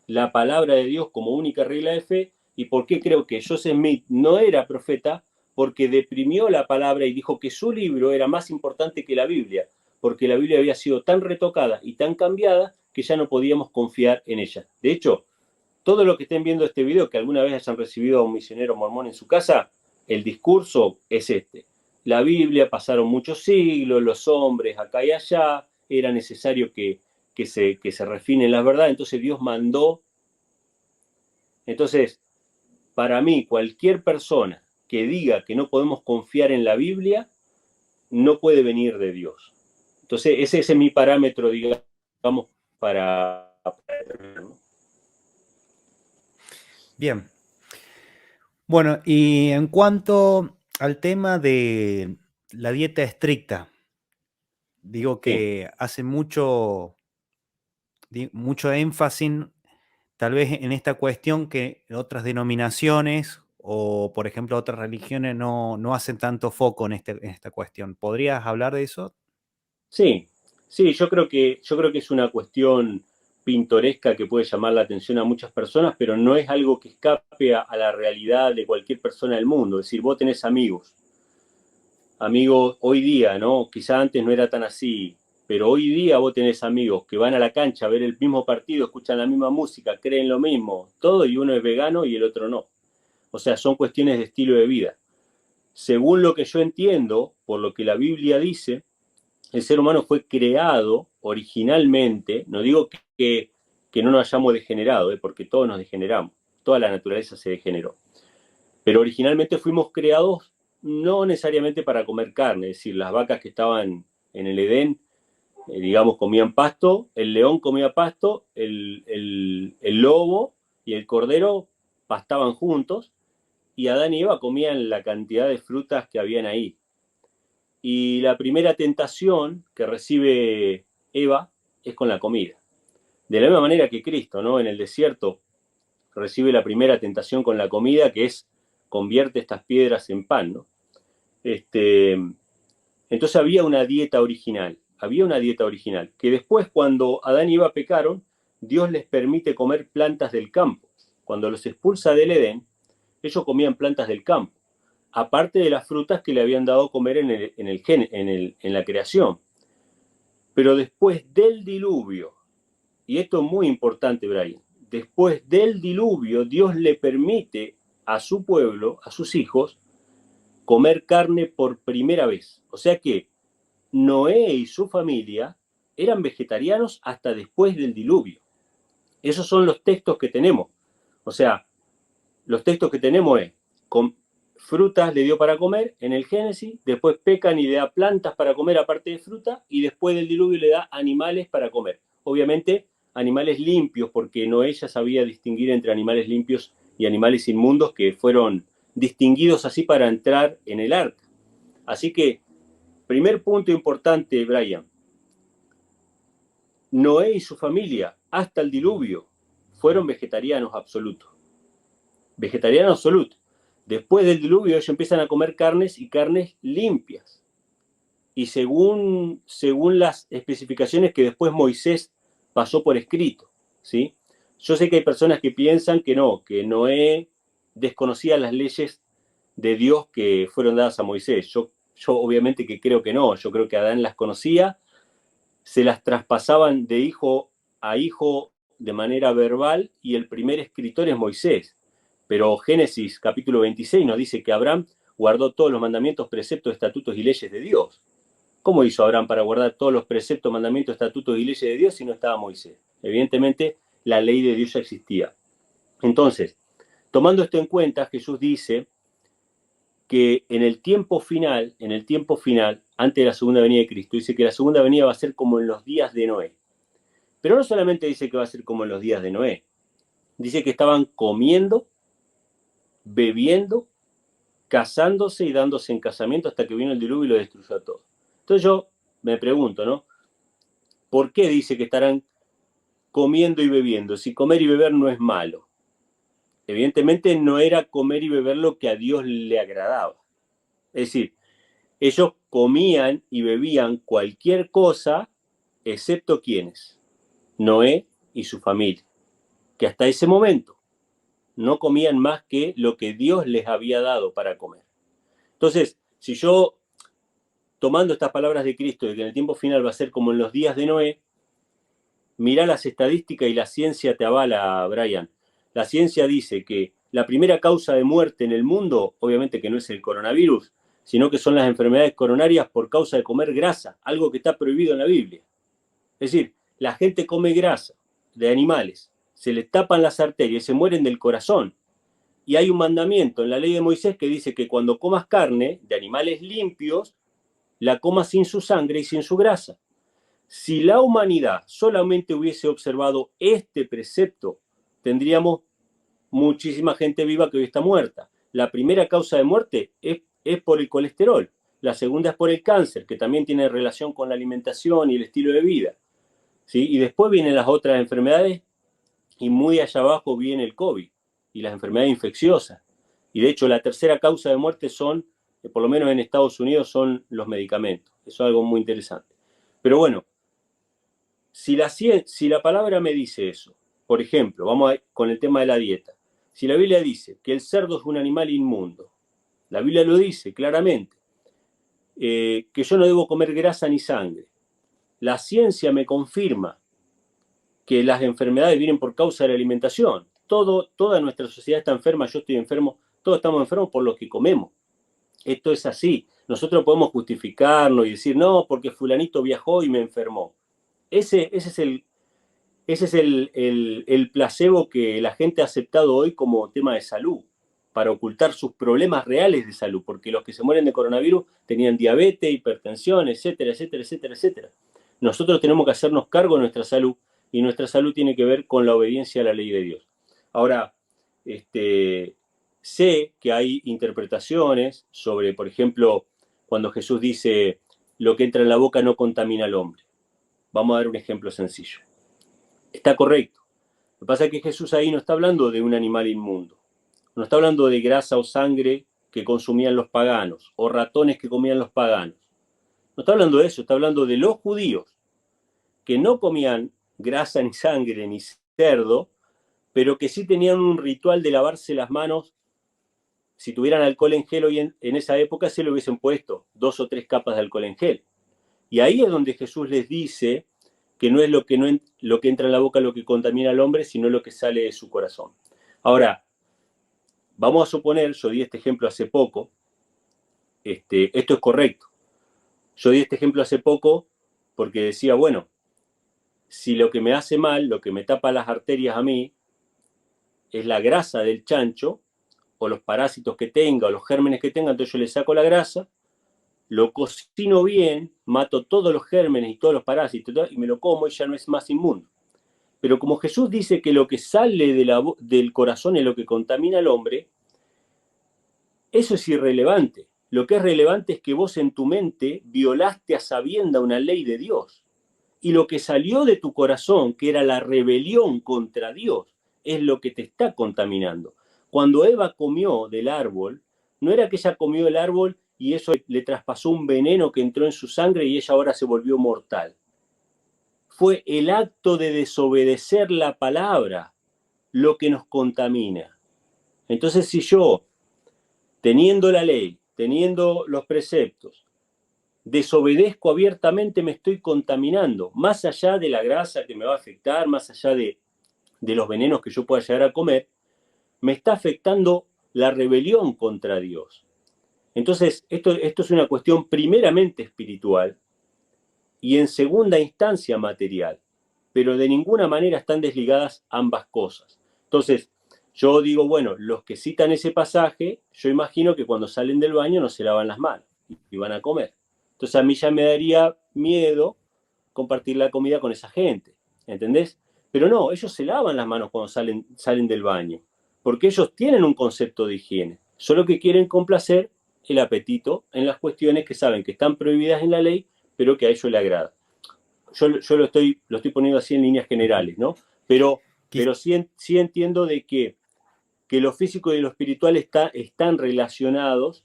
la palabra de Dios como única regla de fe, y por qué creo que Joseph Smith no era profeta, porque deprimió la palabra y dijo que su libro era más importante que la Biblia, porque la Biblia había sido tan retocada y tan cambiada que ya no podíamos confiar en ella. De hecho, todo lo que estén viendo este video, que alguna vez hayan recibido a un misionero mormón en su casa, el discurso es este: la Biblia, pasaron muchos siglos, los hombres acá y allá, era necesario que se refinen las verdades, entonces Dios mandó. Entonces, para mí, cualquier persona que diga que no podemos confiar en la Biblia, no puede venir de Dios. Entonces, ese es mi parámetro, digamos, para. Bien. Bueno, y en cuanto al tema de la dieta estricta, digo Sí, que hace mucho énfasis tal vez en esta cuestión que otras denominaciones o, por ejemplo, otras religiones no hacen tanto foco en esta cuestión. ¿Podrías hablar de eso? Sí, sí, yo creo que es una cuestión pintoresca que puede llamar la atención a muchas personas, pero no es algo que escape a la realidad de cualquier persona del mundo. Es decir, vos tenés amigos hoy día, ¿no? Quizá antes no era tan así, pero hoy día vos tenés amigos que van a la cancha a ver el mismo partido, escuchan la misma música, creen lo mismo, todo, y uno es vegano y el otro no. O sea, son cuestiones de estilo de vida. Según lo que yo entiendo, por lo que la Biblia dice, el ser humano fue creado originalmente, no digo que no nos hayamos degenerado, porque todos nos degeneramos, toda la naturaleza se degeneró, pero originalmente fuimos creados no necesariamente para comer carne, es decir, las vacas que estaban en el Edén, digamos, comían pasto, el león comía pasto, el lobo y el cordero pastaban juntos, y Adán y Eva comían la cantidad de frutas que habían ahí. Y la primera tentación que recibe Eva es con la comida. De la misma manera que Cristo, ¿no? En el desierto recibe la primera tentación con la comida, que es convierte estas piedras en pan, ¿no? Entonces había una dieta original, que después cuando Adán y Eva pecaron, Dios les permite comer plantas del campo. Cuando los expulsa del Edén, ellos comían plantas del campo, aparte de las frutas que le habían dado a comer en la creación. Pero después del diluvio, y esto es muy importante, Brian, después del diluvio, Dios le permite a su pueblo, a sus hijos, comer carne por primera vez. O sea que Noé y su familia eran vegetarianos hasta después del diluvio. Esos son los textos que tenemos. O sea, los textos que tenemos es, con frutas le dio para comer en el Génesis, después pecan y le da plantas para comer aparte de fruta, y después del diluvio le da animales para comer. Obviamente, animales limpios, porque Noé ya sabía distinguir entre animales limpios y animales inmundos que fueron distinguidos así para entrar en el arca. Así que, primer punto importante, Brian, Noé y su familia, hasta el diluvio, fueron vegetarianos absolutos. Vegetarianos absolutos. Después del diluvio ellos empiezan a comer carnes y carnes limpias. Y según las especificaciones que después Moisés pasó por escrito, ¿sí? Yo sé que hay personas que piensan que no, que Noé desconocía las leyes de Dios que fueron dadas a Moisés. Yo obviamente que creo que no, yo creo que Adán las conocía, se las traspasaban de hijo a hijo de manera verbal, y el primer escritor es Moisés. Pero Génesis capítulo 26 nos dice que Abraham guardó todos los mandamientos, preceptos, estatutos y leyes de Dios. ¿Cómo hizo Abraham para guardar todos los preceptos, mandamientos, estatutos y leyes de Dios si no estaba Moisés? Evidentemente, la ley de Dios ya existía. Entonces, tomando esto en cuenta, Jesús dice que en el tiempo final, antes de la segunda venida de Cristo, dice que la segunda venida va a ser como en los días de Noé. Pero no solamente dice que va a ser como en los días de Noé, dice que estaban comiendo, bebiendo, casándose y dándose en casamiento hasta que vino el diluvio y lo destruyó a todos. Entonces yo me pregunto, ¿no? ¿Por qué dice que estarán comiendo y bebiendo? Si comer y beber no es malo. Evidentemente no era comer y beber lo que a Dios le agradaba. Es decir, ellos comían y bebían cualquier cosa, excepto quienes, Noé y su familia, que hasta ese momento no comían más que lo que Dios les había dado para comer. Entonces, si yo, tomando estas palabras de Cristo, de que en el tiempo final va a ser como en los días de Noé, mirá las estadísticas y la ciencia te avala, Brian. La ciencia dice que la primera causa de muerte en el mundo, obviamente que no es el coronavirus, sino que son las enfermedades coronarias por causa de comer grasa, algo que está prohibido en la Biblia. Es decir, la gente come grasa de animales, se le tapan las arterias y se mueren del corazón. Y hay un mandamiento en la ley de Moisés que dice que cuando comas carne de animales limpios, la comas sin su sangre y sin su grasa. Si la humanidad solamente hubiese observado este precepto, tendríamos muchísima gente viva que hoy está muerta. La primera causa de muerte es por el colesterol. La segunda es por el cáncer, que también tiene relación con la alimentación y el estilo de vida, ¿sí? Y después vienen las otras enfermedades y muy allá abajo viene el COVID y las enfermedades infecciosas. Y de hecho la tercera causa de muerte son, por lo menos en Estados Unidos, son los medicamentos. Eso es algo muy interesante. Pero bueno, si la palabra me dice eso, por ejemplo, con el tema de la dieta, si la Biblia dice que el cerdo es un animal inmundo, la Biblia lo dice claramente, que yo no debo comer grasa ni sangre, la ciencia me confirma que las enfermedades vienen por causa de la alimentación. Toda nuestra sociedad está enferma, yo estoy enfermo, todos estamos enfermos por lo que comemos. Esto es así. Nosotros podemos justificarnos y decir, no, porque fulanito viajó y me enfermó. Ese es el placebo que la gente ha aceptado hoy como tema de salud, para ocultar sus problemas reales de salud, porque los que se mueren de coronavirus tenían diabetes, hipertensión, etcétera, etcétera, etcétera, etcétera. Nosotros tenemos que hacernos cargo de nuestra salud, y nuestra salud tiene que ver con la obediencia a la ley de Dios. Ahora, sé que hay interpretaciones sobre, por ejemplo, cuando Jesús dice, lo que entra en la boca no contamina al hombre. Vamos a dar un ejemplo sencillo. Está correcto. Lo que pasa es que Jesús ahí no está hablando de un animal inmundo. No está hablando de grasa o sangre que consumían los paganos, o ratones que comían los paganos. No está hablando de eso, está hablando de los judíos, que no comían grasa ni sangre ni cerdo, pero que sí tenían un ritual de lavarse las manos. Si tuvieran alcohol en gel hoy en esa época, se le hubiesen puesto 2 o 3 capas de alcohol en gel. Y ahí es donde Jesús les dice que no es lo que entra en la boca lo que contamina al hombre, sino lo que sale de su corazón. Ahora, vamos a suponer, yo di este ejemplo hace poco, esto es correcto. Yo di este ejemplo hace poco porque decía, bueno, si lo que me hace mal, lo que me tapa las arterias a mí, es la grasa del chancho, o los parásitos que tenga, o los gérmenes que tenga, entonces yo le saco la grasa, lo cocino bien, mato todos los gérmenes y todos los parásitos, y me lo como y ya no es más inmundo. Pero como Jesús dice que lo que sale del corazón es lo que contamina al hombre, eso es irrelevante. Lo que es relevante es que vos en tu mente violaste a sabienda una ley de Dios. Y lo que salió de tu corazón, que era la rebelión contra Dios, es lo que te está contaminando. Cuando Eva comió del árbol, no era que ella comió el árbol y eso le traspasó un veneno que entró en su sangre y ella ahora se volvió mortal. Fue el acto de desobedecer la palabra lo que nos contamina. Entonces, si yo, teniendo la ley, teniendo los preceptos, desobedezco abiertamente, me estoy contaminando, más allá de la grasa que me va a afectar, más allá de los venenos que yo pueda llegar a comer, me está afectando la rebelión contra Dios. Entonces, esto es una cuestión primeramente espiritual y en segunda instancia material, pero de ninguna manera están desligadas ambas cosas. Entonces, yo digo, bueno, los que citan ese pasaje, yo imagino que cuando salen del baño no se lavan las manos y van a comer. Entonces a mí ya me daría miedo compartir la comida con esa gente, ¿entendés? Pero no, ellos se lavan las manos cuando salen del baño, porque ellos tienen un concepto de higiene, solo que quieren complacer el apetito en las cuestiones que saben que están prohibidas en la ley, pero que a ellos les agrada. Yo lo estoy poniendo así en líneas generales, ¿no? Pero sí entiendo de que lo físico y lo espiritual están relacionados,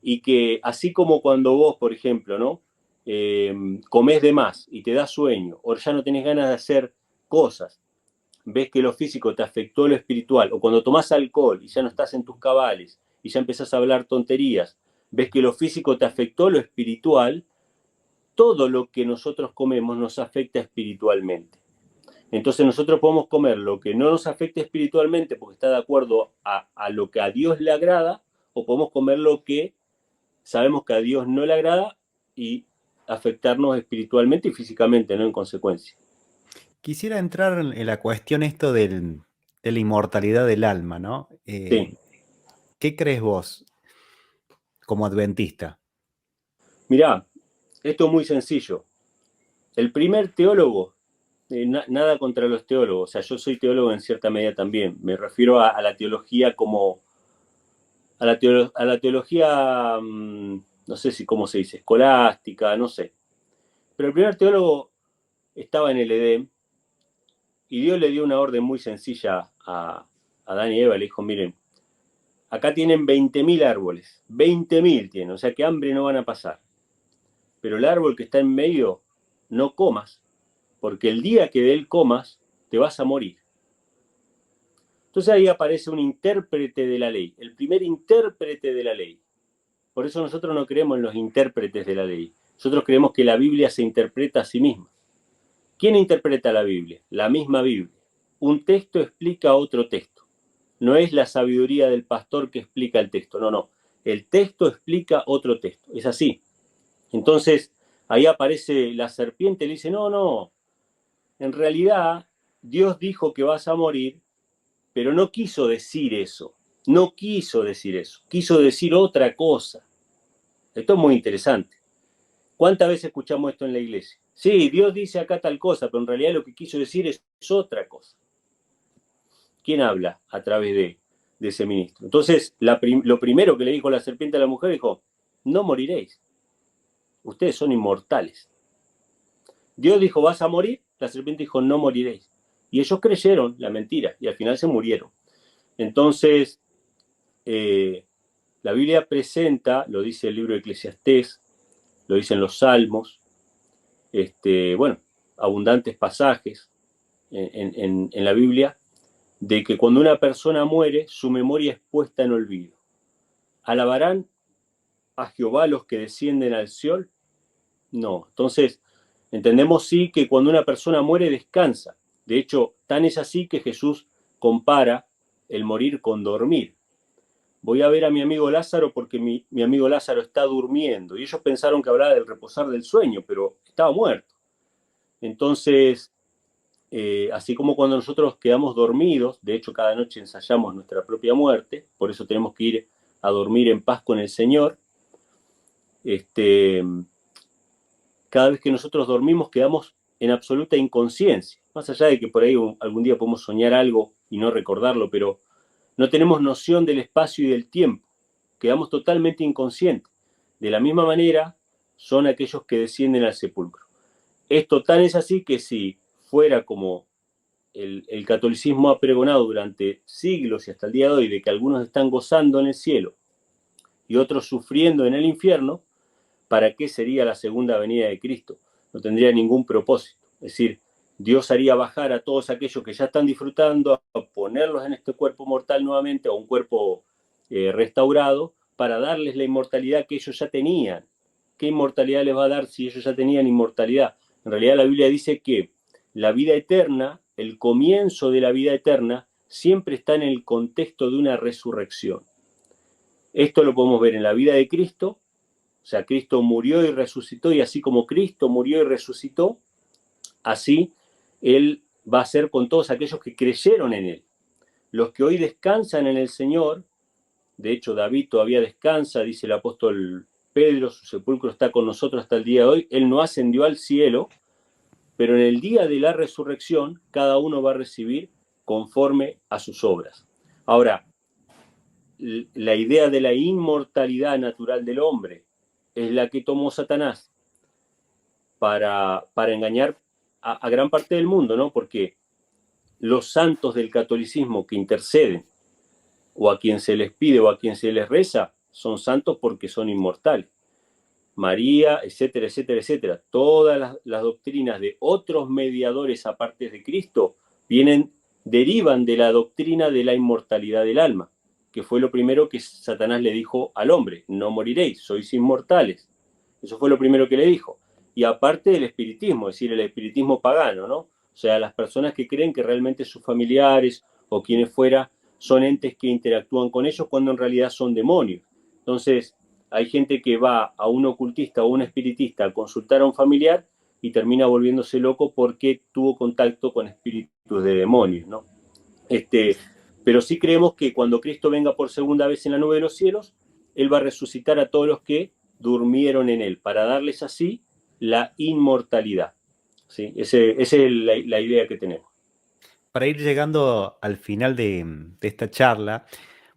y que así como cuando vos, por ejemplo, ¿no? Comés de más y te da sueño, o ya no tenés ganas de hacer cosas, ves que lo físico te afectó lo espiritual, o cuando tomás alcohol y ya no estás en tus cabales y ya empezás a hablar tonterías, ves que lo físico te afectó lo espiritual, todo lo que nosotros comemos nos afecta espiritualmente. Entonces nosotros podemos comer lo que no nos afecte espiritualmente porque está de acuerdo a lo que a Dios le agrada, o podemos comer lo que sabemos que a Dios no le agrada y afectarnos espiritualmente y físicamente, ¿no? En consecuencia. Quisiera entrar en la cuestión esto de la inmortalidad del alma, ¿no? Sí. ¿Qué crees vos como adventista? Mirá, esto es muy sencillo. El primer teólogo, nada contra los teólogos, o sea, yo soy teólogo en cierta medida también, me refiero a la teología como, a la teología, no sé si cómo se dice, escolástica, no sé. Pero el primer teólogo estaba en el Edén Y Dios le dio una orden muy sencilla a Adán y Eva. Le dijo, miren, acá tienen 20.000 árboles. 20.000 tienen, o sea que hambre no van a pasar. Pero el árbol que está en medio, no comas, porque el día que de él comas, te vas a morir. Entonces ahí aparece un intérprete de la ley, el primer intérprete de la ley. Por eso nosotros no creemos en los intérpretes de la ley. Nosotros creemos que la Biblia se interpreta a sí misma. ¿Quién interpreta la Biblia? La misma Biblia. Un texto explica otro texto. No es la sabiduría del pastor que explica el texto, no, no. El texto explica otro texto. Es así. Entonces, ahí aparece la serpiente y le dice, no, no, en realidad Dios dijo que vas a morir, pero no quiso decir eso. No quiso decir eso. Quiso decir otra cosa. Esto es muy interesante. ¿Cuántas veces escuchamos esto en la iglesia? Sí, Dios dice acá tal cosa, pero en realidad lo que quiso decir es otra cosa. ¿Quién habla a través de ese ministro? Entonces, lo primero que le dijo la serpiente a la mujer, dijo, no moriréis. Ustedes son inmortales. Dios dijo, vas a morir. La serpiente dijo, no moriréis. Y ellos creyeron la mentira y al final se murieron. Entonces, la Biblia presenta, lo dice el libro de Eclesiastés, lo dicen los Salmos, bueno, abundantes pasajes en la Biblia, de que cuando una persona muere, su memoria es puesta en olvido. ¿Alabarán a Jehová los que descienden al Seol? No. Entonces, entendemos sí que cuando una persona muere, descansa. De hecho, tan es así que Jesús compara el morir con dormir. Voy a ver a mi amigo Lázaro porque mi amigo Lázaro está durmiendo. Y ellos pensaron que hablaba del reposar del sueño, pero estaba muerto. Entonces, así como cuando nosotros quedamos dormidos, de hecho cada noche ensayamos nuestra propia muerte, por eso tenemos que ir a dormir en paz con el Señor, cada vez que nosotros dormimos quedamos en absoluta inconsciencia, más allá de que por ahí algún día podemos soñar algo y no recordarlo, pero no tenemos noción del espacio y del tiempo, quedamos totalmente inconscientes. De la misma manera son aquellos que descienden al sepulcro. Esto tan es así que si fuera como el catolicismo ha pregonado durante siglos y hasta el día de hoy, de que algunos están gozando en el cielo y otros sufriendo en el infierno, ¿para qué sería la segunda venida de Cristo? No tendría ningún propósito. Es decir, Dios haría bajar a todos aquellos que ya están disfrutando, a ponerlos en este cuerpo mortal nuevamente, o un cuerpo restaurado, para darles la inmortalidad que ellos ya tenían. ¿Qué inmortalidad les va a dar si ellos ya tenían inmortalidad? En realidad la Biblia dice que la vida eterna, el comienzo de la vida eterna, siempre está en el contexto de una resurrección. Esto lo podemos ver en la vida de Cristo, o sea, Cristo murió y resucitó, y así como Cristo murió y resucitó, así Él va a ser con todos aquellos que creyeron en Él. Los que hoy descansan en el Señor, de hecho David todavía descansa, dice el apóstol Pedro, su sepulcro está con nosotros hasta el día de hoy, Él no ascendió al cielo, pero en el día de la resurrección cada uno va a recibir conforme a sus obras. Ahora, la idea de la inmortalidad natural del hombre es la que tomó Satanás para engañar a gran parte del mundo, ¿no? Porque los santos del catolicismo que interceden, o a quien se les pide o a quien se les reza, son santos porque son inmortales. María, etcétera, etcétera, etcétera. Todas las doctrinas de otros mediadores aparte de Cristo derivan de la doctrina de la inmortalidad del alma, que fue lo primero que Satanás le dijo al hombre: no moriréis, sois inmortales. Eso fue lo primero que le dijo. Y aparte del espiritismo, es decir, el espiritismo pagano, ¿no? O sea, las personas que creen que realmente sus familiares o quienes fuera son entes que interactúan con ellos cuando en realidad son demonios. Entonces, hay gente que va a un ocultista o un espiritista a consultar a un familiar y termina volviéndose loco porque tuvo contacto con espíritus de demonios, ¿no? Pero sí creemos que cuando Cristo venga por segunda vez en la nube de los cielos, Él va a resucitar a todos los que durmieron en Él, para darles así la inmortalidad. ¿Sí? Esa es la idea que tenemos. Para ir llegando al final de esta charla,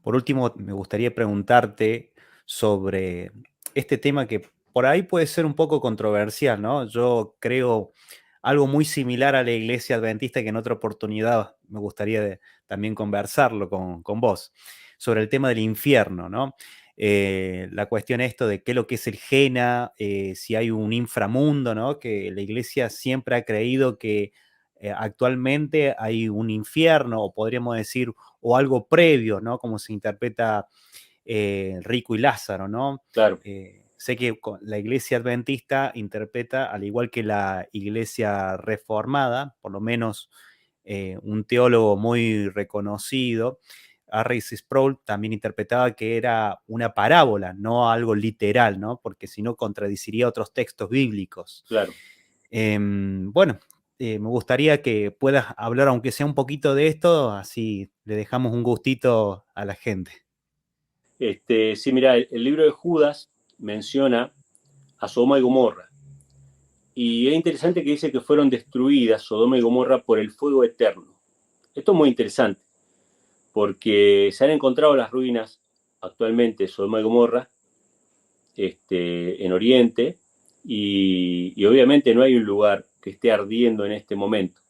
por último, me gustaría preguntarte sobre este tema que por ahí puede ser un poco controversial, ¿no? Yo creo algo muy similar a la iglesia adventista que en otra oportunidad me gustaría también conversarlo con vos, sobre el tema del infierno, ¿no? La cuestión esto de qué es lo que es el Gena, si hay un inframundo, ¿no? Que la iglesia siempre ha creído que actualmente hay un infierno, o podríamos decir, o algo previo, ¿no? Como se interpreta Rico y Lázaro, ¿no? Claro, Sé que la iglesia adventista interpreta, al igual que la iglesia reformada, por lo menos un teólogo muy reconocido, R.C. Sproul, también interpretaba que era una parábola, no algo literal, ¿no? Porque si no contradiciría otros textos bíblicos. claro. Bueno, me gustaría que puedas hablar, aunque sea un poquito de esto, así le dejamos un gustito a la gente. Sí, mira, el libro de Judas menciona a Sodoma y Gomorra. Y es interesante que dice que fueron destruidas Sodoma y Gomorra por el fuego eterno. Esto es muy interesante, porque se han encontrado las ruinas actualmente de Sodoma y Gomorra en Oriente, y obviamente no hay un lugar que esté ardiendo en este momento.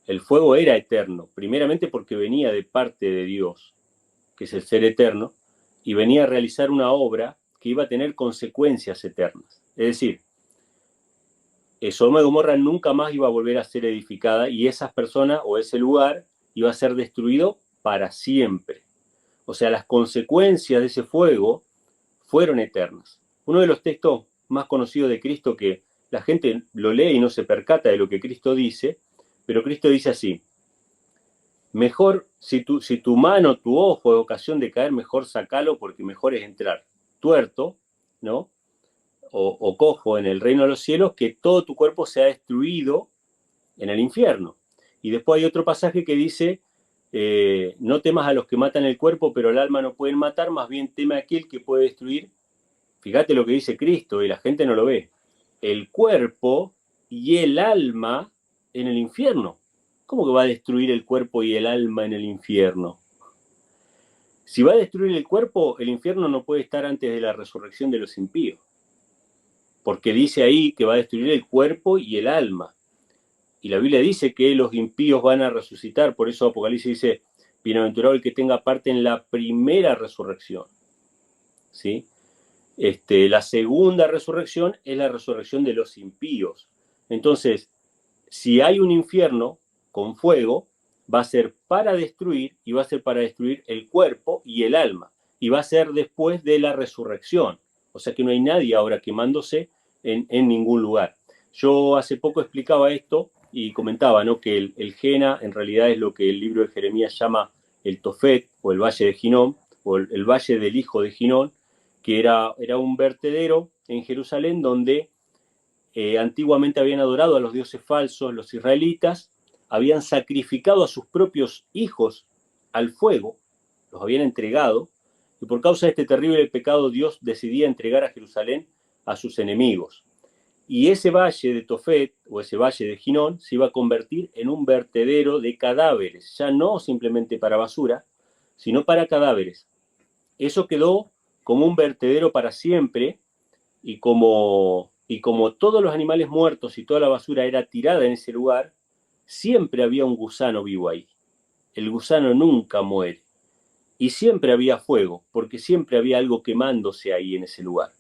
El fuego era eterno, primeramente porque venía de parte de Dios, que es el ser eterno, y venía a realizar una obra que iba a tener consecuencias eternas. Es decir, Sodoma y Gomorra nunca más iba a volver a ser edificada, y esas personas o ese lugar iba a ser destruido para siempre. O sea, las consecuencias de ese fuego fueron eternas. Uno de los textos más conocidos de Cristo, que la gente lo lee y no se percata de lo que Cristo dice, pero Cristo dice así: mejor, si tu mano, tu ojo es ocasión de caer, mejor sacalo, porque mejor es entrar tuerto, ¿no? O cojo en el reino de los cielos, que todo tu cuerpo sea destruido en el infierno. Y después hay otro pasaje que dice: no temas a los que matan el cuerpo, pero el alma no pueden matar, más bien teme a aquel que puede destruir. Fíjate lo que dice Cristo, y la gente no lo ve: el cuerpo y el alma en el infierno. ¿Cómo que va a destruir el cuerpo y el alma en el infierno? Si va a destruir el cuerpo, el infierno no puede estar antes de la resurrección de los impíos, porque dice ahí que va a destruir el cuerpo y el alma. Y la Biblia dice que los impíos van a resucitar, por eso Apocalipsis dice: bienaventurado el que tenga parte en la primera resurrección. ¿Sí? La segunda resurrección es la resurrección de los impíos. Entonces, si hay un infierno con fuego, va a ser para destruir, y va a ser para destruir el cuerpo y el alma, y va a ser después de la resurrección. O sea que no hay nadie ahora quemándose en ningún lugar. Yo hace poco explicaba esto y comentaba, ¿no?, que el Gena en realidad es lo que el libro de Jeremías llama el Tofet, o el Valle de Ginón, o el Valle del Hijo de Ginón, que era un vertedero en Jerusalén donde antiguamente habían adorado a los dioses falsos. Los israelitas habían sacrificado a sus propios hijos al fuego, los habían entregado, y por causa de este terrible pecado Dios decidía entregar a Jerusalén a sus enemigos. Y ese valle de Tofet, o ese valle de Ginón, se iba a convertir en un vertedero de cadáveres, ya no simplemente para basura, sino para cadáveres. Eso quedó como un vertedero para siempre, y como todos los animales muertos y toda la basura era tirada en ese lugar, siempre había un gusano vivo ahí. El gusano nunca muere. Y siempre había fuego, porque siempre había algo quemándose ahí en ese lugar.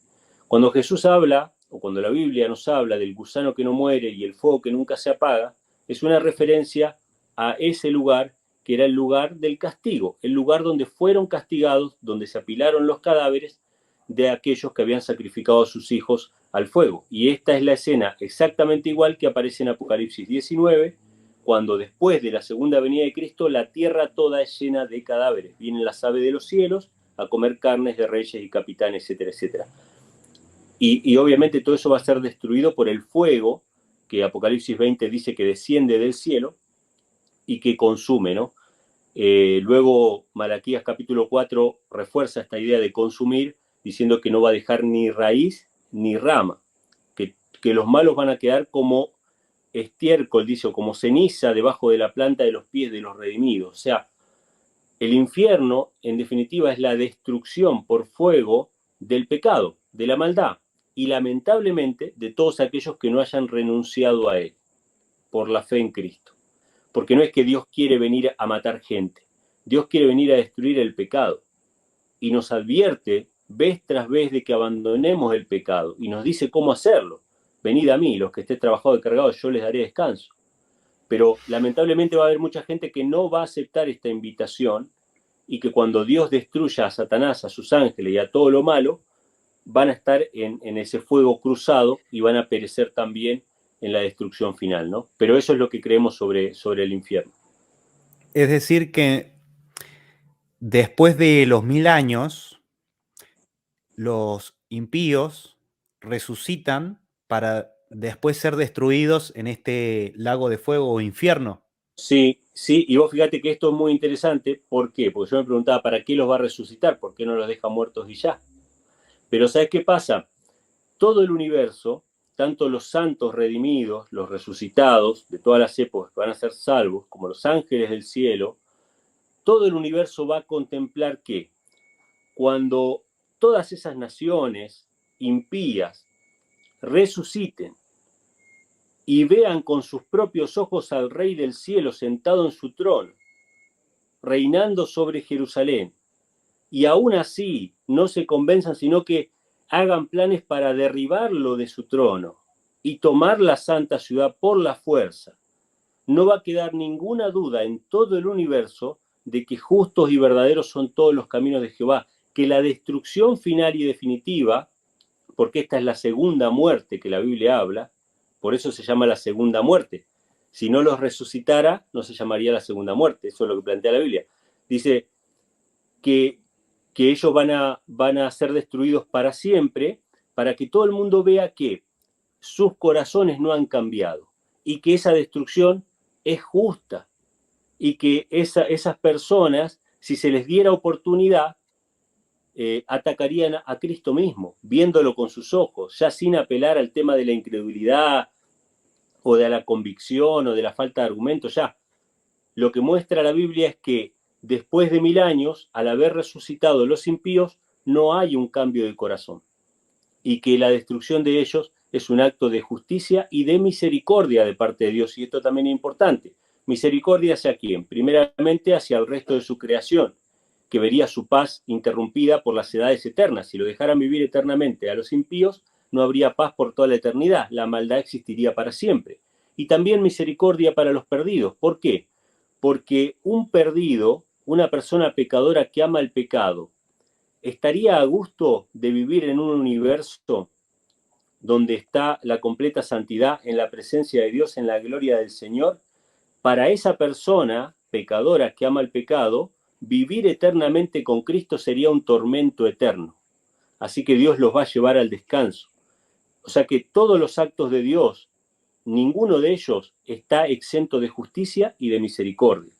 Cuando Jesús habla, o cuando la Biblia nos habla del gusano que no muere y el fuego que nunca se apaga, es una referencia a ese lugar, que era el lugar del castigo, el lugar donde fueron castigados, donde se apilaron los cadáveres de aquellos que habían sacrificado a sus hijos al fuego. Y esta es la escena exactamente igual que aparece en Apocalipsis 19, cuando después de la segunda venida de Cristo la tierra toda es llena de cadáveres. Vienen las aves de los cielos a comer carnes de reyes y capitanes, etcétera, etcétera. Y obviamente todo eso va a ser destruido por el fuego que Apocalipsis 20 dice que desciende del cielo y que consume, ¿no? Luego Malaquías capítulo 4 refuerza esta idea de consumir, diciendo que no va a dejar ni raíz ni rama, que los malos van a quedar como estiércol, dice, o como ceniza debajo de la planta de los pies de los redimidos. O sea, el infierno, en definitiva, es la destrucción por fuego del pecado, de la maldad, y lamentablemente de todos aquellos que no hayan renunciado a él. por la fe en Cristo. Porque no es que Dios quiere venir a matar gente, Dios quiere venir a destruir el pecado. Y nos advierte vez tras vez de que abandonemos el pecado y nos dice cómo hacerlo. Venid a mí, los que estéis trabajados y cargados, yo les daré descanso. Pero lamentablemente va a haber mucha gente que no va a aceptar esta invitación y que cuando Dios destruya a Satanás, a sus ángeles y a todo lo malo, van a estar en ese fuego cruzado y van a perecer también en la destrucción final, ¿no? Pero eso es lo que creemos sobre el infierno. Es decir, que después de los 1000 años, los impíos resucitan para después ser destruidos en este lago de fuego o infierno. Sí, sí, y vos fíjate que esto es muy interesante. ¿Por qué? Porque yo me preguntaba, ¿para qué los va a resucitar? ¿Por qué no los deja muertos y ya? Pero ¿sabes qué pasa? Todo el universo, tanto los santos redimidos, los resucitados de todas las épocas que van a ser salvos, como los ángeles del cielo, todo el universo va a contemplar que cuando todas esas naciones impías resuciten y vean con sus propios ojos al Rey del cielo sentado en su trono, reinando sobre Jerusalén, y aún así no se convenzan, sino que hagan planes para derribarlo de su trono y tomar la santa ciudad por la fuerza, no va a quedar ninguna duda en todo el universo de que justos y verdaderos son todos los caminos de Jehová, que la destrucción final y definitiva, porque esta es la segunda muerte que la Biblia habla, por eso se llama la segunda muerte. Si no los resucitara, no se llamaría la segunda muerte. Eso es lo que plantea la Biblia. Dice que ellos van a ser destruidos para siempre, para que todo el mundo vea que sus corazones no han cambiado y que esa destrucción es justa y que esas personas, si se les diera oportunidad, atacarían a Cristo mismo, viéndolo con sus ojos, ya sin apelar al tema de la incredulidad o de la convicción o de la falta de argumentos. Ya lo que muestra la Biblia es que después de 1000 años, al haber resucitado los impíos, no hay un cambio de corazón y que la destrucción de ellos es un acto de justicia y de misericordia de parte de Dios. Y esto también es importante. Misericordia hacia quién? Primeramente hacia el resto de su creación, que vería su paz interrumpida por las edades eternas. Si lo dejaran vivir eternamente a los impíos, no habría paz por toda la eternidad. La maldad existiría para siempre. Y también misericordia para los perdidos. ¿Por qué? Porque un perdido, una persona pecadora que ama el pecado, ¿estaría a gusto de vivir en un universo donde está la completa santidad, en la presencia de Dios, en la gloria del Señor? Para esa persona pecadora que ama el pecado, vivir eternamente con Cristo sería un tormento eterno. Así que Dios los va a llevar al descanso. O sea que todos los actos de Dios, ninguno de ellos está exento de justicia y de misericordia.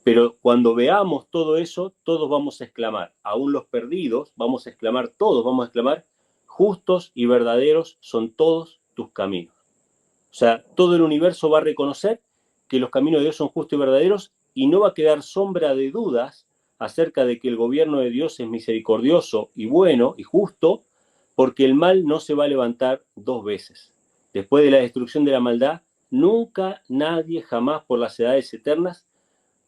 Pero cuando veamos todo eso, todos vamos a exclamar, aún los perdidos, vamos a exclamar, todos vamos a exclamar, justos y verdaderos son todos tus caminos. O sea, todo el universo va a reconocer que los caminos de Dios son justos y verdaderos y no va a quedar sombra de dudas acerca de que el gobierno de Dios es misericordioso y bueno y justo, porque el mal no se va a levantar dos veces. Después de la destrucción de la maldad, nunca nadie jamás por las edades eternas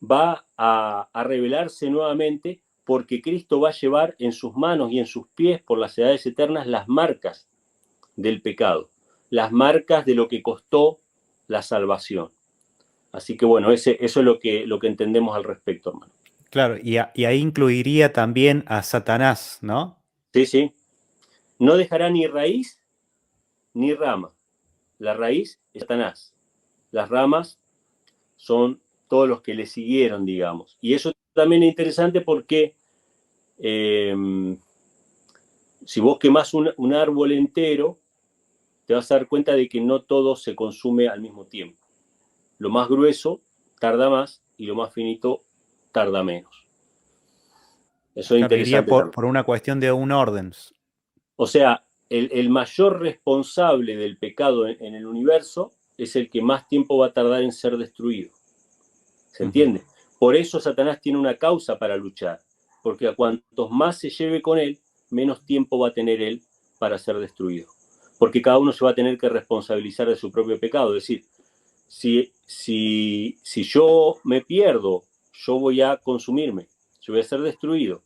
va a revelarse nuevamente, porque Cristo va a llevar en sus manos y en sus pies por las edades eternas las marcas del pecado, las marcas de lo que costó la salvación. Así que bueno, eso es lo que entendemos al respecto, hermano. Claro, y ahí incluiría también a Satanás, ¿no? Sí, sí. No dejará ni raíz ni rama. La raíz es Satanás. Las ramas son todos los que le siguieron, digamos. Y eso también es interesante porque si vos quemás un árbol entero, te vas a dar cuenta de que no todo se consume al mismo tiempo. Lo más grueso tarda más y lo más finito tarda menos. Eso es Claro, iría interesante también. por una cuestión de un orden. O sea, el mayor responsable del pecado en el universo es el que más tiempo va a tardar en ser destruido. ¿Se entiende? Por eso Satanás tiene una causa para luchar, porque a cuantos más se lleve con él, menos tiempo va a tener él para ser destruido. Porque cada uno se va a tener que responsabilizar de su propio pecado. Es decir, Si yo me pierdo, yo voy a consumirme, yo voy a ser destruido.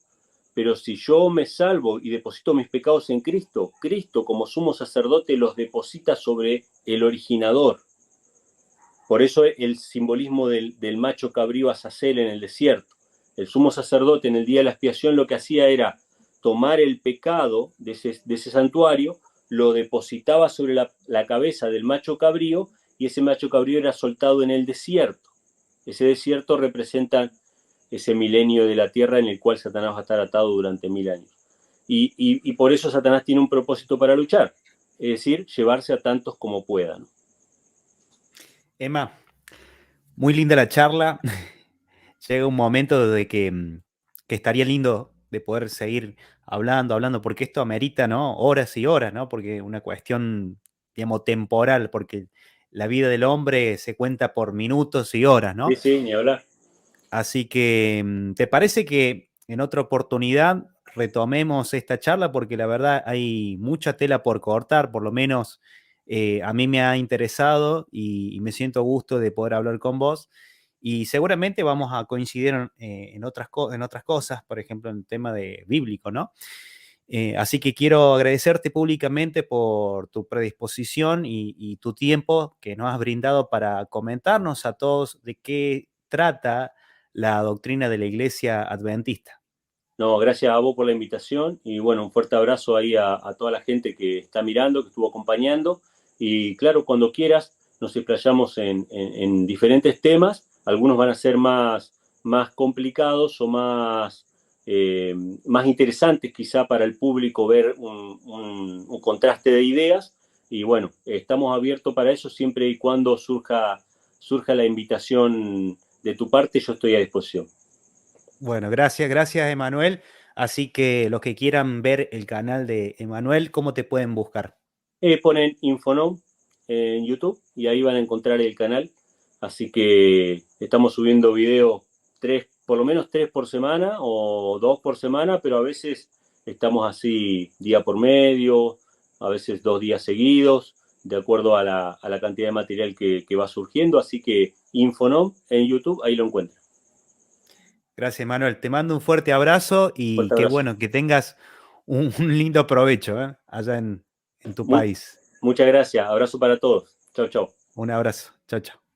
Pero si yo me salvo y deposito mis pecados en Cristo, Cristo como sumo sacerdote los deposita sobre el originador. Por eso el simbolismo del macho cabrío Azazel en el desierto. El sumo sacerdote en el día de la expiación lo que hacía era tomar el pecado de ese santuario, lo depositaba sobre la cabeza del macho cabrío y ese macho cabrío era soltado en el desierto. Ese desierto representa ese milenio de la tierra en el cual Satanás va a estar atado durante 1000 años. Y por eso Satanás tiene un propósito para luchar, es decir, llevarse a tantos como puedan. Emma, muy linda la charla. Llega un momento de que estaría lindo de poder seguir hablando, porque esto amerita, ¿no? Horas y horas, ¿no? Porque una cuestión, digamos, temporal, porque la vida del hombre se cuenta por minutos y horas, Sí, ¿no? sí, ni hablar. Así que, ¿te parece que en otra oportunidad retomemos esta charla? Porque la verdad hay mucha tela por cortar, por lo menos a mí me ha interesado y me siento gusto de poder hablar con vos. Y seguramente vamos a coincidir en en otras cosas, por ejemplo, en el tema de bíblico, ¿no? Así que quiero agradecerte públicamente por tu predisposición y tu tiempo que nos has brindado para comentarnos a todos de qué trata la doctrina de la Iglesia Adventista. No, gracias a vos por la invitación y bueno, un fuerte abrazo ahí a toda la gente que está mirando, que estuvo acompañando. Y claro, cuando quieras, nos explayamos en diferentes temas. Algunos van a ser más complicados o más interesantes quizá para el público ver un contraste de ideas. Y bueno, estamos abiertos para eso siempre y cuando surja la invitación de tu parte, yo estoy a disposición. Bueno, gracias, Emanuel. Así que los que quieran ver el canal de Emanuel, ¿cómo te pueden buscar? Ponen Infonom en YouTube y ahí van a encontrar el canal. Así que estamos subiendo videos por lo menos tres por semana o dos por semana, pero a veces estamos así día por medio, a veces 2 días seguidos, de acuerdo a la cantidad de material que va surgiendo. Así que Infonom en YouTube, ahí lo encuentran. Gracias, Emanuel. Te mando un fuerte abrazo y Fuerte qué abrazo. bueno que tengas un lindo provecho, allá en tu Mu- país. Muchas gracias. Abrazo para todos. Chau, chau. Un abrazo. Chao, chao.